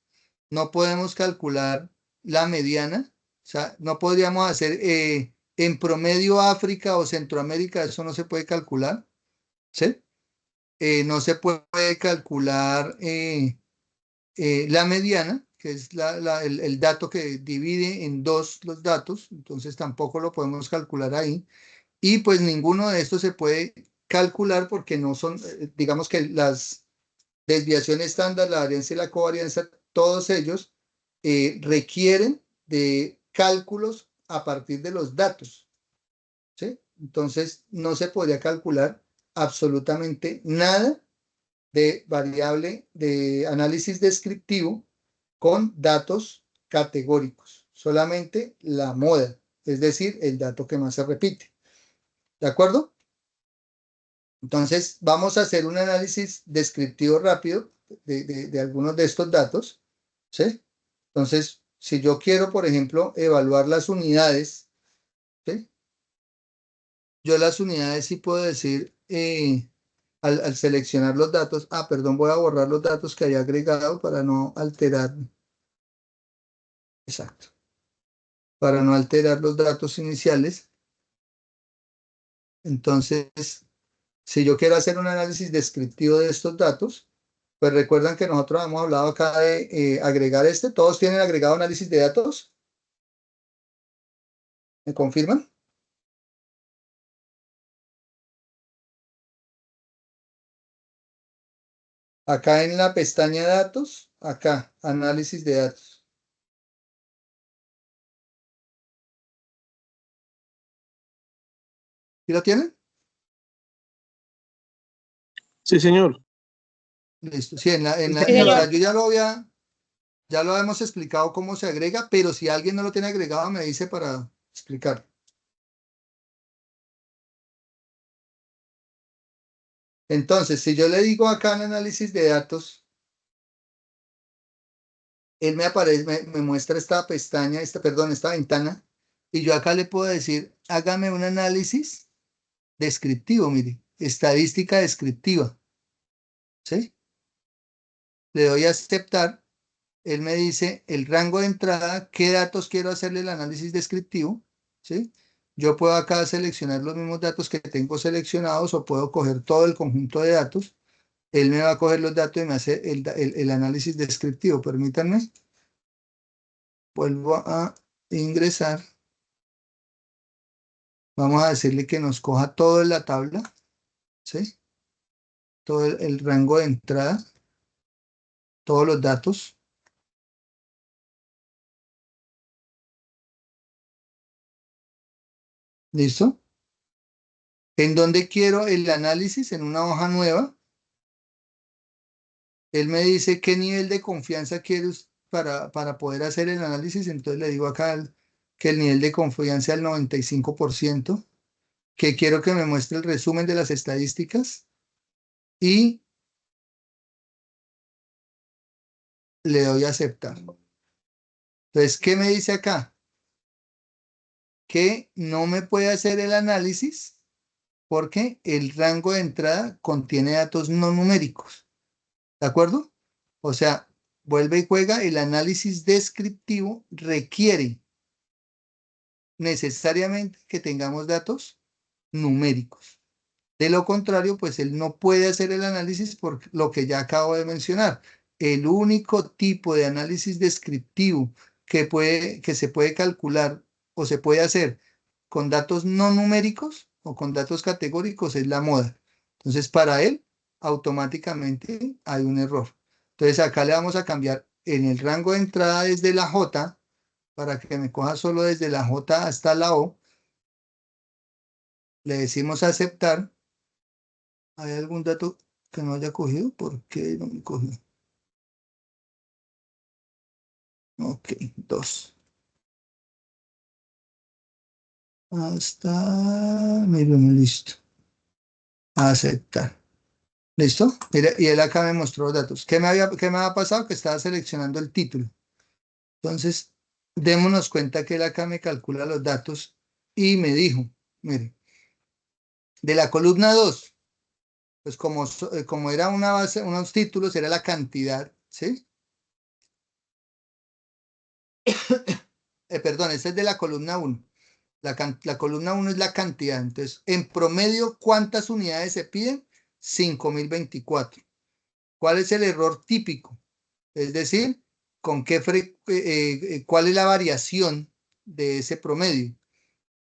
no podemos calcular la mediana, o sea, no podríamos hacer en promedio África o Centroamérica, eso no se puede calcular, ¿sí? No se puede calcular la mediana, que es el dato que divide en dos los datos, entonces tampoco lo podemos calcular ahí. Y pues ninguno de estos se puede calcular porque no son, digamos que las desviaciones estándar, la varianza y la covarianza, todos ellos requieren de cálculos a partir de los datos, ¿sí? Entonces no se podría calcular absolutamente nada de variable de análisis descriptivo con datos categóricos, solamente la moda, es decir, el dato que más se repite. ¿De acuerdo? Entonces, vamos a hacer un análisis descriptivo rápido de algunos de estos datos, ¿sí? Entonces, si yo quiero, por ejemplo, evaluar las unidades, ¿sí? Yo las unidades sí puedo decir, al seleccionar los datos, perdón, voy a borrar los datos que haya agregado para no alterar. Exacto. para no alterar los datos iniciales. Entonces, si yo quiero hacer un análisis descriptivo de estos datos, pues recuerdan que nosotros hemos hablado acá de agregar ¿todos tienen agregado análisis de datos? ¿Me confirman? Acá en la pestaña datos, acá, análisis de datos. ¿Sí lo tienen? Sí, señor. Listo. Sí, señor. yo ya lo hemos explicado cómo se agrega, pero si alguien no lo tiene agregado, me dice para explicar. Entonces, si yo le digo acá en análisis de datos, él me aparece, me muestra esta pestaña, esta ventana, y yo acá le puedo decir, hágame un análisis descriptivo, mire, estadística descriptiva. ¿Sí? Le doy a aceptar. Él me dice el rango de entrada, qué datos quiero hacerle el análisis descriptivo, ¿sí? Yo puedo acá seleccionar los mismos datos que tengo seleccionados o puedo coger todo el conjunto de datos. Él me va a coger los datos y me hace el análisis descriptivo. Permítanme. Vuelvo a ingresar. Vamos a decirle que nos coja todo en la tabla, ¿sí? Todo el rango de entrada, todos los datos. ¿Listo? ¿En dónde quiero el análisis? En una hoja nueva. Él me dice qué nivel de confianza quiere para poder hacer el análisis. Entonces le digo acá que el nivel de confianza es el 95%, que quiero que me muestre el resumen de las estadísticas y le doy a aceptar. Entonces, ¿qué me dice acá? Que no me puede hacer el análisis porque el rango de entrada contiene datos no numéricos. ¿De acuerdo? O sea, vuelve y juega, el análisis descriptivo requiere necesariamente que tengamos datos numéricos. De lo contrario, pues él no puede hacer el análisis por lo que ya acabo de mencionar. El único tipo de análisis descriptivo que se puede calcular o se puede hacer con datos no numéricos o con datos categóricos es la moda. Entonces, para él, automáticamente hay un error. Entonces, acá le vamos a cambiar en el rango de entrada desde la J, para que me coja solo desde la J hasta la O. Le decimos aceptar. ¿Hay algún dato que no haya cogido? ¿Por qué no me cogió? Ok, 2. Miren, listo. Aceptar. ¿Listo? Mire, y él acá me mostró los datos. ¿Qué me había pasado? Que estaba seleccionando el título. Entonces, démonos cuenta que él acá me calcula los datos y me dijo, mire, de la columna 2, pues como era una base, unos títulos, era la cantidad, ¿sí? Perdón, este es de la columna 1. La columna 1 es la cantidad. Entonces, en promedio, ¿cuántas unidades se piden? 5024. ¿Cuál es el error típico? Es decir, ¿cuál es la variación de ese promedio?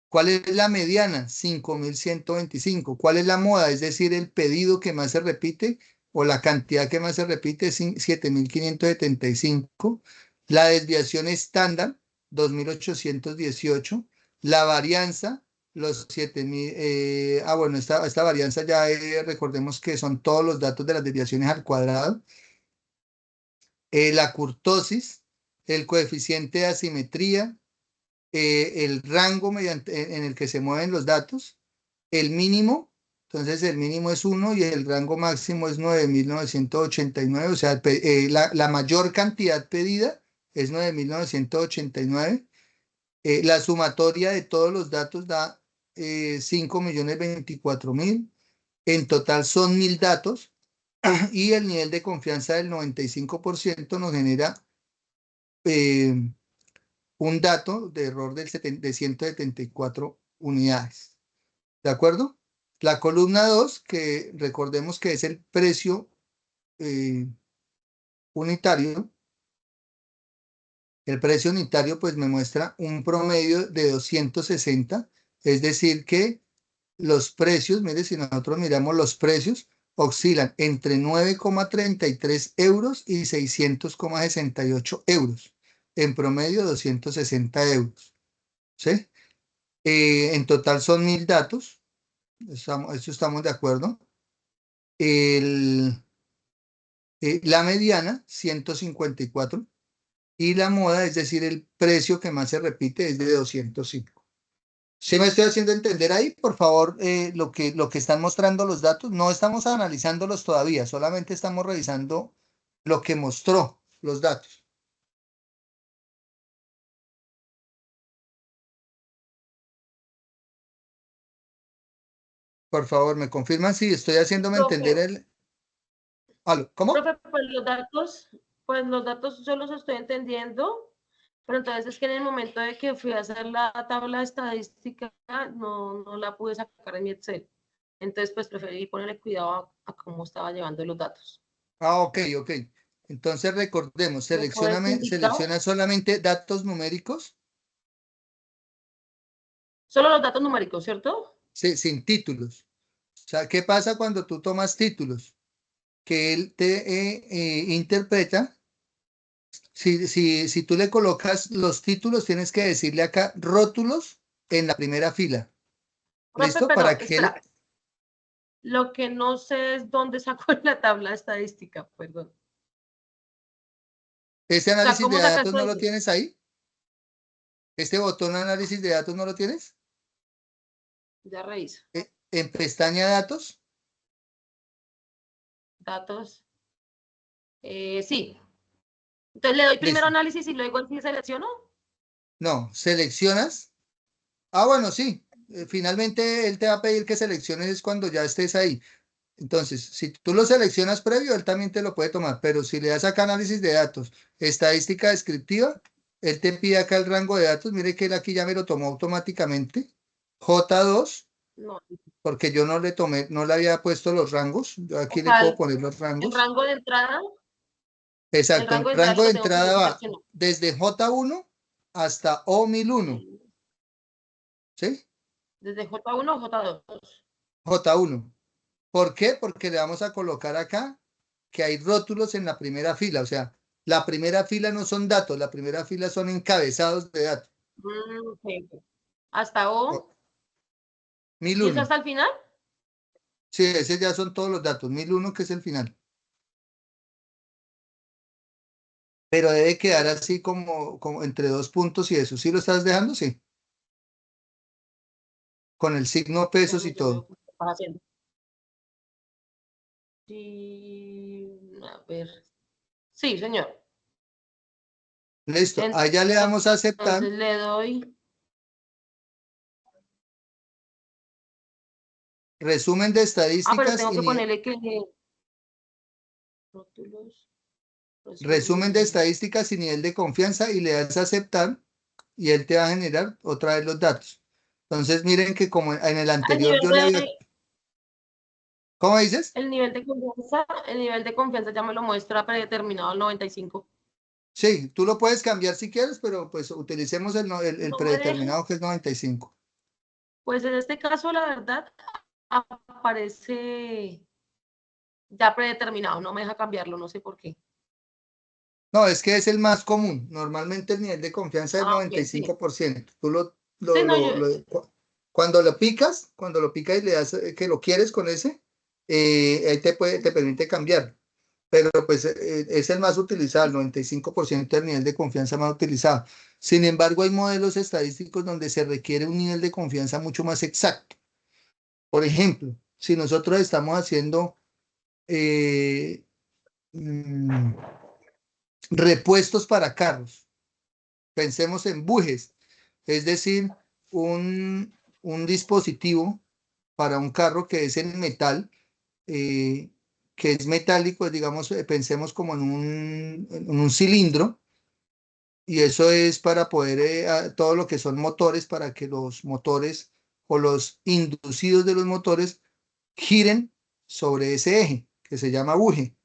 ¿Cuál es la mediana? 5125. ¿Cuál es la moda? Es decir, el pedido que más se repite o la cantidad que más se repite es 7575. La desviación estándar, 2818. La varianza, los 7000. Bueno, esta varianza ya recordemos que son todos los datos de las desviaciones al cuadrado. La kurtosis, el coeficiente de asimetría, el rango en el que se mueven los datos, el mínimo, entonces el mínimo es 1 y el rango máximo es 9989, o sea, la mayor cantidad pedida es 9989. La sumatoria de todos los datos da 5.024.000. En total son 1000 datos y el nivel de confianza del 95% nos genera un dato de error de 174 unidades. ¿De acuerdo? La columna 2, que recordemos que es el precio unitario. El precio unitario pues me muestra un promedio de 260, es decir que los precios, mire, si nosotros miramos los precios, oscilan entre 9,33 euros y 600,68 euros. En promedio 260 euros. ¿Sí? En total son 1000 datos. Eso estamos de acuerdo. La mediana, 154. Y la moda, es decir, el precio que más se repite es de 205. ¿Sí me estoy haciendo entender ahí? Por favor, lo que están mostrando los datos, no estamos analizándolos todavía, solamente estamos revisando lo que mostró los datos. Por favor, ¿me confirman si estoy haciéndome entender el... ¿Cómo? Profe, pues los datos yo los estoy entendiendo, pero entonces es que en el momento de que fui a hacer la tabla estadística, no la pude sacar en mi Excel. Entonces, pues preferí ponerle cuidado a cómo estaba llevando los datos. Ok. Entonces recordemos, ¿Me puedes indicar? selecciona solamente datos numéricos. Solo los datos numéricos, ¿cierto? Sí, sin títulos. O sea, ¿qué pasa cuando tú tomas títulos? Que él te interpreta. Si tú le colocas los títulos, tienes que decirle acá rótulos en la primera fila. Profe, ¿Listo? pero Para que él, espera. Lo que no sé es dónde sacó la tabla estadística, perdón. ese O sea, análisis de ¿cómo datos sacaste no lo eso? tienes ahí. Este botón análisis de datos no lo tienes. Ya reviso. En pestaña datos. Datos. Sí. Entonces le doy primero Listo. análisis y luego el sí selecciono. No, seleccionas. Bueno, sí. Finalmente él te va a pedir que selecciones cuando ya estés ahí. Entonces, si tú lo seleccionas previo, él también te lo puede tomar, pero si le das acá análisis de datos, estadística descriptiva, él te pide acá el rango de datos, mire que él aquí ya me lo tomó automáticamente, J2, No. porque yo no le tomé, no le había puesto los rangos, yo aquí O le sea, puedo poner los el rangos. rango de entrada, el Exacto, rango el de entrada rango lo de tengo que entrada va seleccionar. desde J1 hasta O1001, ¿sí? Desde J1 a J2. J1. ¿Por qué? Porque le vamos a colocar acá que hay rótulos en la primera fila, o sea, la primera fila no son datos, la primera fila son encabezados de datos. Ok. Hasta O. ¿Y es 1001. hasta el final? Sí, ese ya son todos los datos. 1001 que es el final. Pero debe quedar así como entre dos puntos y eso. ¿Sí lo estás dejando? Sí. Con el signo pesos y Déjame, yo veo todo. cómo lo estás haciendo. Sí, a ver. Sí, señor. Listo. Allá le damos a aceptar. Entonces le doy. Resumen de Pero estadísticas tengo y que ponerle que rótulos, resumen de resumen. estadísticas y nivel de confianza y le das a aceptar y él te va a generar otra vez los datos. Entonces miren que como en el anterior yo le había... ¿Cómo dices? El nivel de confianza ya me lo muestra predeterminado al 95. Sí, tú lo puedes cambiar si quieres, pero pues utilicemos el No me deja. predeterminado que es 95. Pues en este caso, la verdad, aparece ya predeterminado, no me deja cambiarlo, no sé por qué. No, es que es el más común. Normalmente el nivel de confianza es el Ok, sí. 95%. Tú Sí, no, cuando lo picas y le das que lo quieres con ese, ahí te permite cambiar. Pero pues es el más utilizado, el 95% del nivel de confianza más utilizado. Sin embargo, hay modelos estadísticos donde se requiere un nivel de confianza mucho más exacto. Por ejemplo, si nosotros estamos haciendo mm, repuestos para carros, pensemos en bujes, es decir, un dispositivo para un carro que es en metal, eh, que es metálico, digamos, pensemos como en un cilindro, Y eso es para poder, todo lo que son motores, para que los motores o los inducidos de los motores giren sobre ese eje, que se llama buje.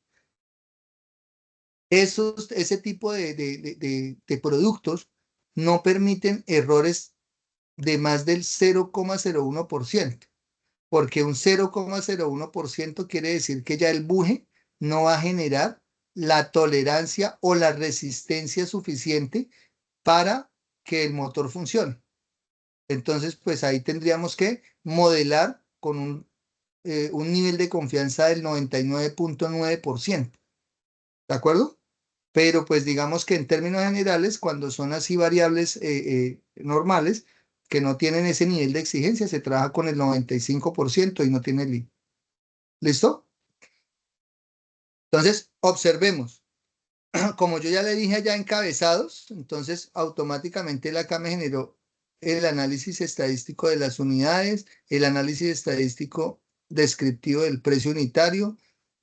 Ese tipo de productos no permiten errores de más del 0,01%, porque un 0,01% quiere decir que ya el buje no va a generar la tolerancia o la resistencia suficiente para que el motor funcione. Entonces, pues ahí tendríamos que modelar con un nivel de confianza del 99,9%. ¿De acuerdo? Pero pues digamos que en términos generales, cuando son así variables normales, que no tienen ese nivel de exigencia, se trabaja con el 95% y no tiene lío. ¿Listo? Entonces, observemos. Como yo ya le dije allá encabezados, entonces automáticamente él acá me generó el análisis estadístico de las unidades, el análisis estadístico descriptivo del precio unitario,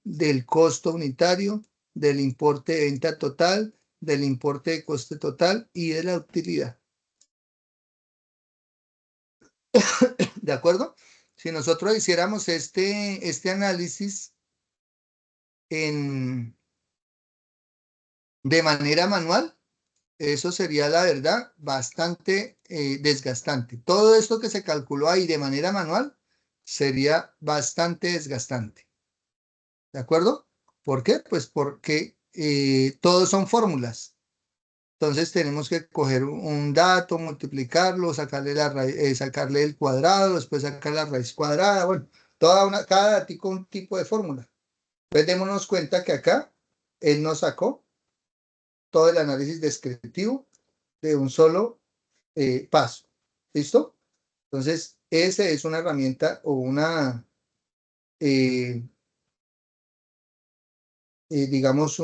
del costo unitario, del importe de venta total, del importe de coste total y de la utilidad. ¿De acuerdo? Si nosotros hiciéramos este análisis de manera manual, eso sería, la verdad, bastante desgastante. Todo esto que se calculó ahí de manera manual sería bastante desgastante. ¿De acuerdo? ¿Por qué? Pues porque todos son fórmulas. Entonces tenemos que coger un dato, multiplicarlo, sacarle el cuadrado, después sacar la raíz cuadrada. Bueno, cada datico un tipo de fórmula. Entonces démonos cuenta que acá él nos sacó todo el análisis descriptivo de un solo paso. ¿Listo? Entonces, esa es una herramienta o digamos,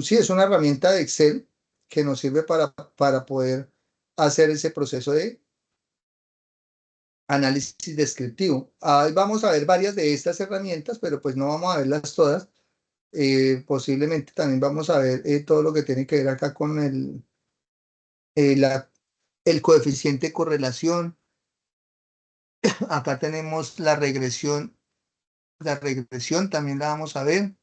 sí, es una herramienta de Excel que nos sirve para poder hacer ese proceso de análisis descriptivo. Ahí vamos a ver varias de estas herramientas, pero pues no vamos a verlas todas. Posiblemente también vamos a ver todo lo que tiene que ver acá con el coeficiente de correlación. Acá tenemos la regresión también la vamos a ver.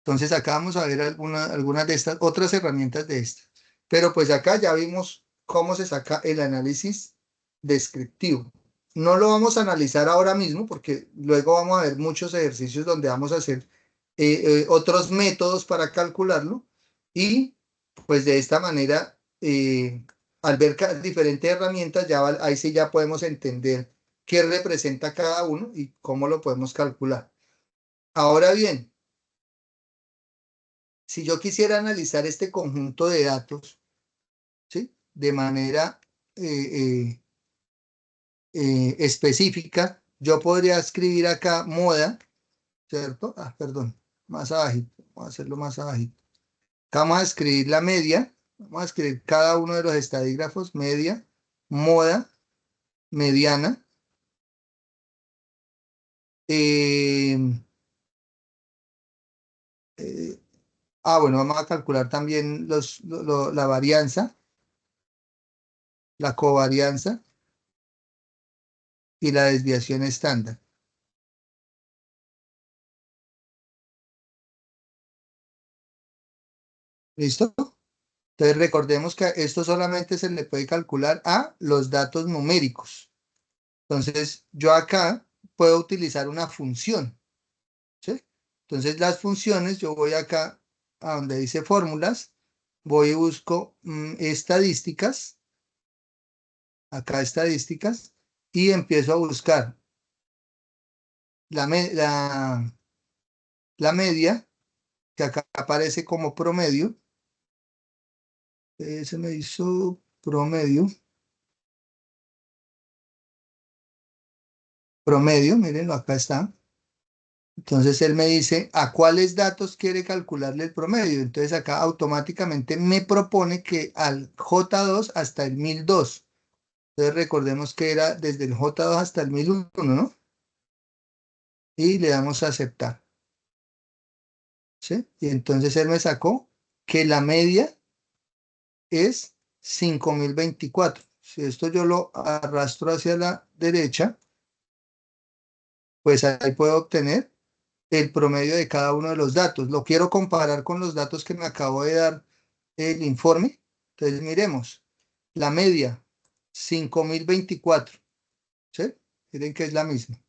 Entonces acá vamos a ver algunas de estas, otras herramientas de estas. Pero pues acá ya vimos cómo se saca el análisis descriptivo. No lo vamos a analizar ahora mismo porque luego vamos a ver muchos ejercicios donde vamos a hacer otros métodos para calcularlo y pues de esta manera, al ver diferentes herramientas, ahí sí ya podemos entender qué representa cada uno y cómo lo podemos calcular. Ahora bien, si yo quisiera analizar este conjunto de datos, ¿sí? De manera específica, yo podría escribir acá moda, ¿cierto? Perdón, más abajito, vamos a hacerlo más abajito. Acá vamos a escribir la media, vamos a escribir cada uno de los estadígrafos, media, moda, mediana. Bueno, vamos a calcular también la varianza, la covarianza y la desviación estándar. ¿Listo? Entonces recordemos que esto solamente se le puede calcular a los datos numéricos. Entonces yo acá puedo utilizar una función, ¿sí? Entonces las funciones, yo voy acá a donde dice fórmulas, voy y busco estadísticas, acá estadísticas, y empiezo a buscar la media, que acá aparece como promedio. Se me hizo promedio. Promedio, mírenlo, acá está. Entonces él me dice a cuáles datos quiere calcularle el promedio. Entonces acá automáticamente me propone que al J2 hasta el 1002. Entonces recordemos que era desde el J2 hasta el 1001, ¿no? Y le damos a aceptar. ¿Sí? Y entonces él me sacó que la media es 5024. Si esto yo lo arrastro hacia la derecha, pues ahí puedo obtener el promedio de cada uno de los datos. Lo quiero comparar con los datos que me acabo de dar el informe. Entonces miremos, la media, 5024, ¿sí? Miren que es la misma.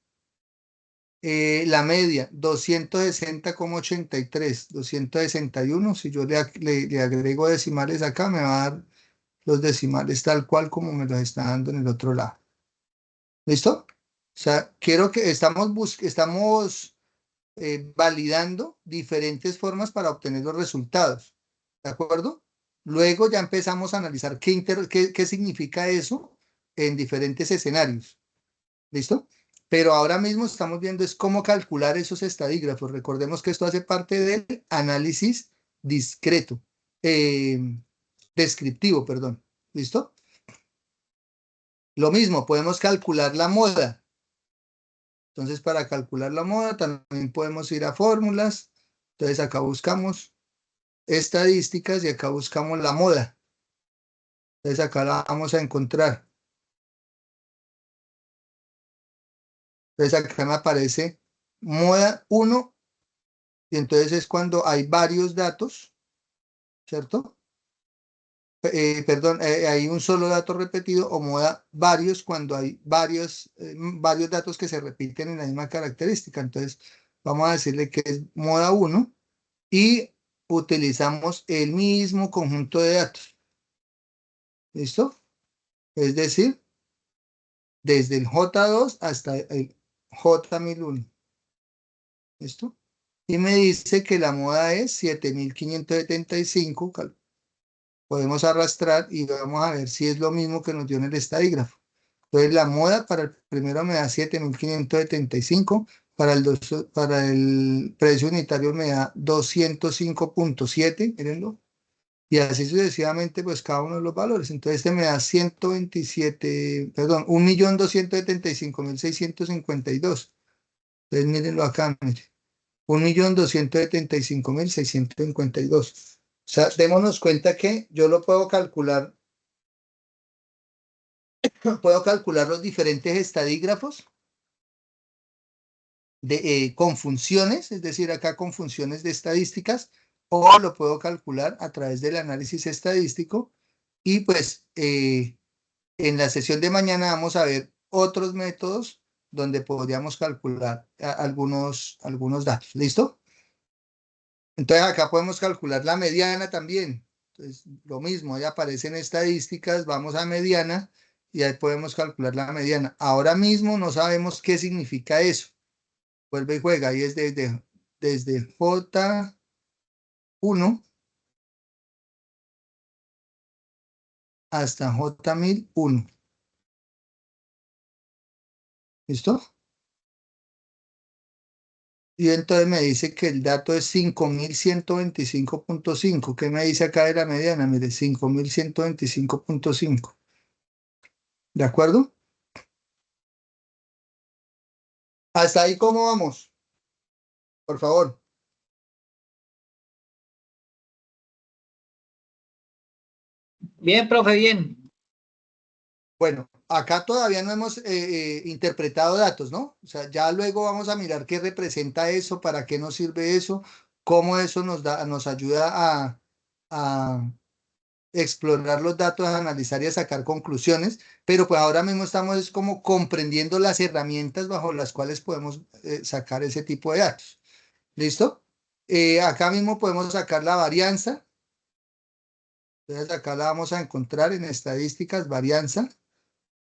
La media, 260,83, 261. Si yo le agrego decimales acá, me va a dar los decimales tal cual como me los está dando en el otro lado. ¿Listo? O sea, quiero que estamos validando diferentes formas para obtener los resultados. ¿De acuerdo? Luego ya empezamos a analizar qué significa eso en diferentes escenarios. ¿Listo? Pero ahora mismo estamos viendo es cómo calcular esos estadígrafos. Recordemos que esto hace parte del análisis descriptivo, perdón. ¿Listo? Lo mismo, podemos calcular la moda. Entonces, para calcular la moda también podemos ir a fórmulas. Entonces, acá buscamos estadísticas y acá buscamos la moda. Entonces, acá la vamos a encontrar. Entonces, acá me aparece moda 1 y entonces es cuando hay varios datos, ¿cierto? Perdón, hay un solo dato repetido o moda varios cuando hay varios datos que se repiten en la misma característica. Entonces, vamos a decirle que es moda 1 y utilizamos el mismo conjunto de datos. ¿Listo? Es decir, desde el J2 hasta el J1001. ¿Listo? Y me dice que la moda es 7575. Podemos arrastrar y vamos a ver si es lo mismo que nos dio en el estadígrafo. Entonces la moda para el primero me da 7575, para el precio unitario me da 205.7, mírenlo, y así sucesivamente pues cada uno de los valores. Entonces este me da 127, perdón, 1.275.652. Entonces mírenlo acá, miren. 1.275.652. O sea, démonos cuenta que yo lo puedo calcular los diferentes estadígrafos con funciones, es decir, acá con funciones de estadísticas, o lo puedo calcular a través del análisis estadístico. Y pues en la sesión de mañana vamos a ver otros métodos donde podríamos calcular algunos datos. ¿Listo? Entonces acá podemos calcular la mediana también. Entonces lo mismo, ahí aparecen estadísticas, vamos a mediana y ahí podemos calcular la mediana. Ahora mismo no sabemos qué significa eso. Vuelve y juega, ahí es desde J1 hasta J1001. ¿Listo? Y entonces me dice que el dato es 5125.5. ¿Qué me dice acá de la mediana? Mire, 5125.5. ¿De acuerdo? Hasta ahí, ¿cómo vamos? Por favor. Bien, profe, bien. Bueno, acá todavía no hemos interpretado datos, ¿no? O sea, ya luego vamos a mirar qué representa eso, para qué nos sirve eso, cómo eso nos ayuda a explorar los datos, a analizar y a sacar conclusiones, pero pues ahora mismo estamos como comprendiendo las herramientas bajo las cuales podemos sacar ese tipo de datos. ¿Listo? Acá mismo podemos sacar la varianza. Entonces acá la vamos a encontrar en estadísticas, varianza.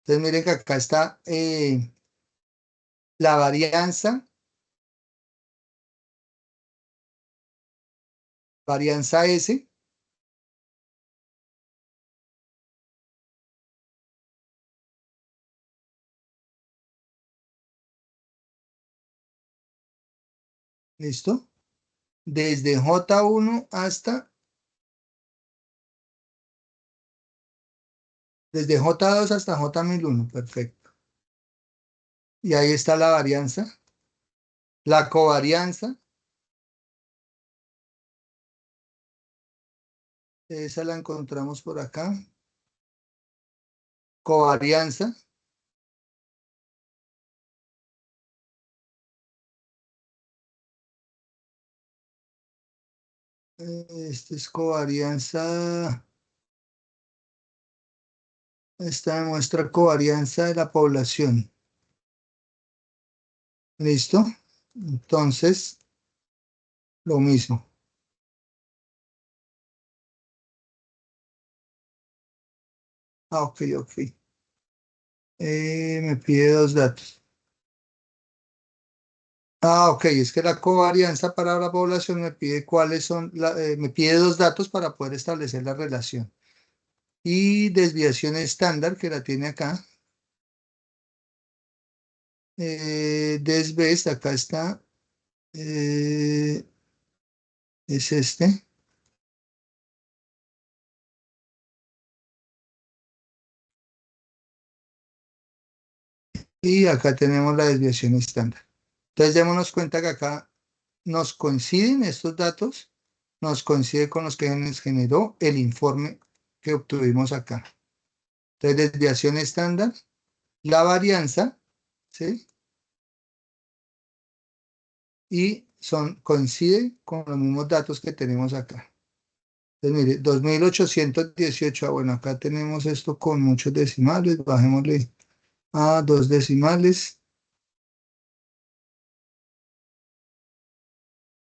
Entonces miren que acá está la varianza S. ¿Listo? Desde J1 desde J2 hasta J1001, perfecto. Y ahí está la varianza, la covarianza, Esa la encontramos por acá. Covarianza. Esta es covarianza. Esta muestra covarianza de la población. ¿Listo? Entonces, lo mismo. Ok. Me pide dos datos. Ok, es que la covarianza para la población me pide cuáles son, me pide dos datos para poder establecer la relación. Y desviación estándar, que la tiene acá. Desbest, acá está. Es este. Y acá tenemos la desviación estándar. Entonces, démonos cuenta que acá nos coinciden estos datos, nos coincide con los que nos generó el informe que obtuvimos acá. Entonces, desviación estándar, la varianza, ¿sí? Y coincide con los mismos datos que tenemos acá. Entonces, mire, 2818, bueno, acá tenemos esto con muchos decimales, bajémosle a 2 decimales.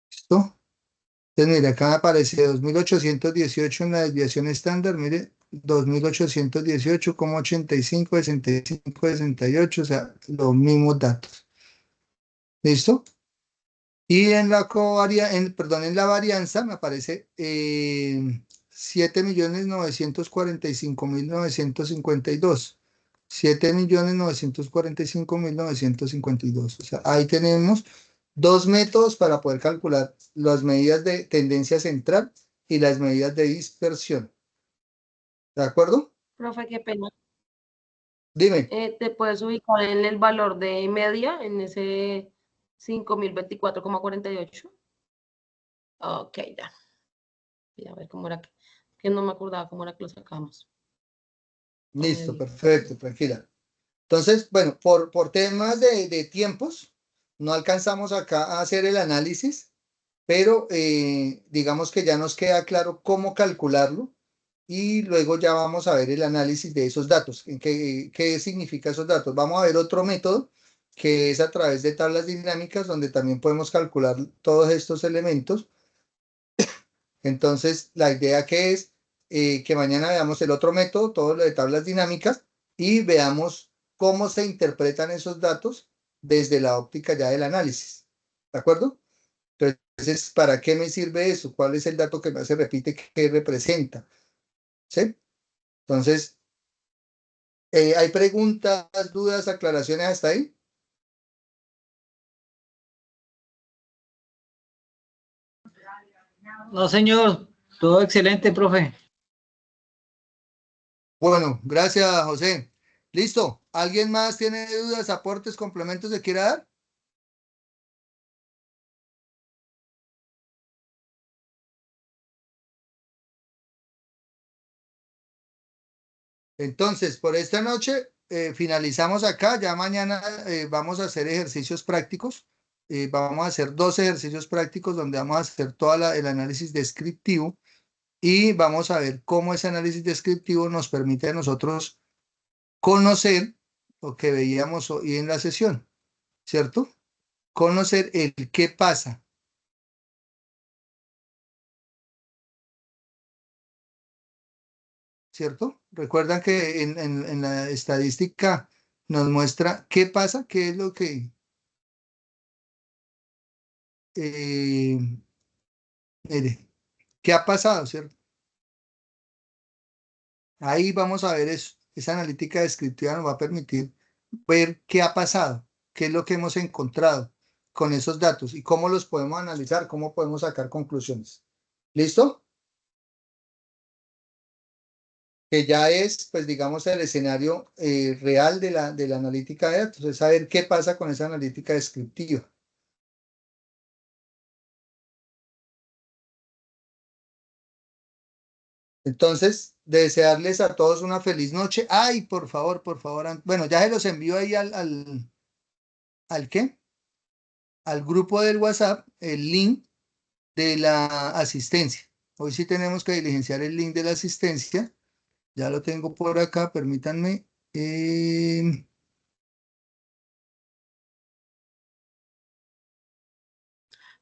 ¿Listo? Entonces, mire, acá me aparece 2818 en la desviación estándar, mire, 2818,85, 65, 68, o sea, los mismos datos. ¿Listo? Y en la en la varianza me aparece 7.945.952. 7.945.952. O sea, ahí tenemos dos métodos para poder calcular las medidas de tendencia central y las medidas de dispersión. ¿De acuerdo? Profe, qué pena. Dime. ¿Te puedes ubicar en el valor de media, en ese 5.024,48? Ok, ya. Voy a ver cómo era que no me acordaba cómo era que lo sacamos. Listo, perfecto, tranquila. Entonces, bueno, por temas de tiempos, no alcanzamos acá a hacer el análisis, pero digamos que ya nos queda claro cómo calcularlo y luego ya vamos a ver el análisis de esos datos. ¿Qué significa esos datos? Vamos a ver otro método que es a través de tablas dinámicas donde también podemos calcular todos estos elementos. Entonces, la idea que es que mañana veamos el otro método, todo lo de tablas dinámicas, y veamos cómo se interpretan esos datos desde la óptica ya del análisis. ¿De acuerdo? Entonces, ¿para qué me sirve eso? ¿Cuál es el dato que más se repite? ¿Qué representa? ¿Sí? Entonces, ¿hay preguntas, dudas, aclaraciones hasta ahí? No, señor, todo excelente, profe. Bueno, gracias, José. Listo. ¿Alguien más tiene dudas, aportes, complementos que quiera dar? Entonces, por esta noche finalizamos acá. Ya mañana vamos a hacer ejercicios prácticos. Vamos a hacer 2 ejercicios prácticos donde vamos a hacer todo el análisis descriptivo y vamos a ver cómo ese análisis descriptivo nos permite a nosotros conocer lo que veíamos hoy en la sesión, ¿cierto? Conocer el qué pasa. ¿Cierto? Recuerdan que en la estadística nos muestra qué pasa, qué es lo que eh, mire, ¿qué ha pasado, cierto? Ahí vamos a ver eso. Esa analítica descriptiva nos va a permitir ver qué ha pasado, qué es lo que hemos encontrado con esos datos y cómo los podemos analizar, cómo podemos sacar conclusiones. ¿Listo? Que ya es, pues digamos, el escenario real de la analítica de datos, es saber qué pasa con esa analítica descriptiva. Entonces, desearles a todos una feliz noche. Ay, por favor, bueno, ya se los envío ahí ¿al qué? Al grupo del WhatsApp, el link de la asistencia. Hoy sí tenemos que diligenciar el link de la asistencia. Ya lo tengo por acá, permítanme.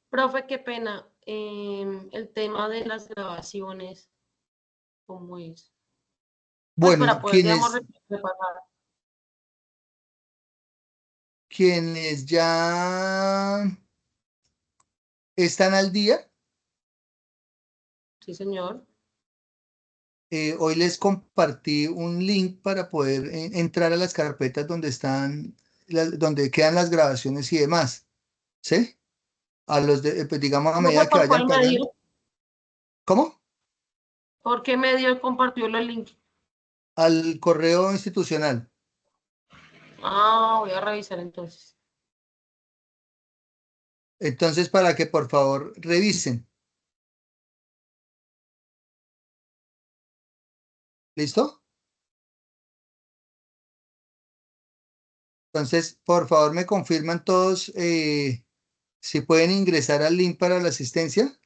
Profe, qué pena. El tema de las grabaciones, ¿cómo es? Pues Bueno, para poder, digamos, repasar. quienes ya están al día, Sí, señor. hoy les compartí un link para poder entrar a las carpetas donde están, donde quedan las grabaciones y demás, ¿sí? A los de, pues digamos, a medida Profe, que ¿por vayan cuál medio? pagando. ¿Cómo? ¿Por qué medio compartió los links? Al correo institucional. Ah, voy a revisar entonces. Entonces, para que por favor revisen. ¿Listo? Entonces, por favor, me confirman todos si pueden ingresar al link para la asistencia.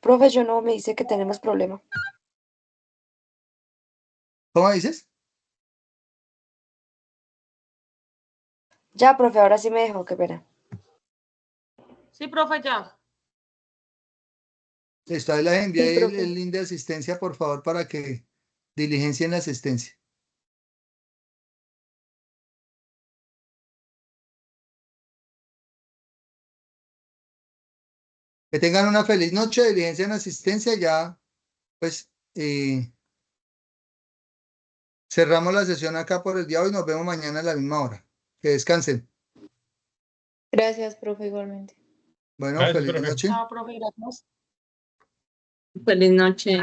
Profe, yo no me dice que tenemos problema. ¿Cómo dices? Ya, profe, ahora sí me dejó, qué pena. Sí, profe, ya. Listo, ahí les Sí, envié profe. el link de asistencia, por favor, para que diligencien la asistencia. Que tengan una feliz noche, diligencien la asistencia. Ya, pues, cerramos la sesión acá por el día de hoy. Nos vemos mañana a la misma hora. Que descansen. Gracias, profe, igualmente. Bueno, Gracias, feliz profe. noche. Chao, profe, gracias. Feliz noche.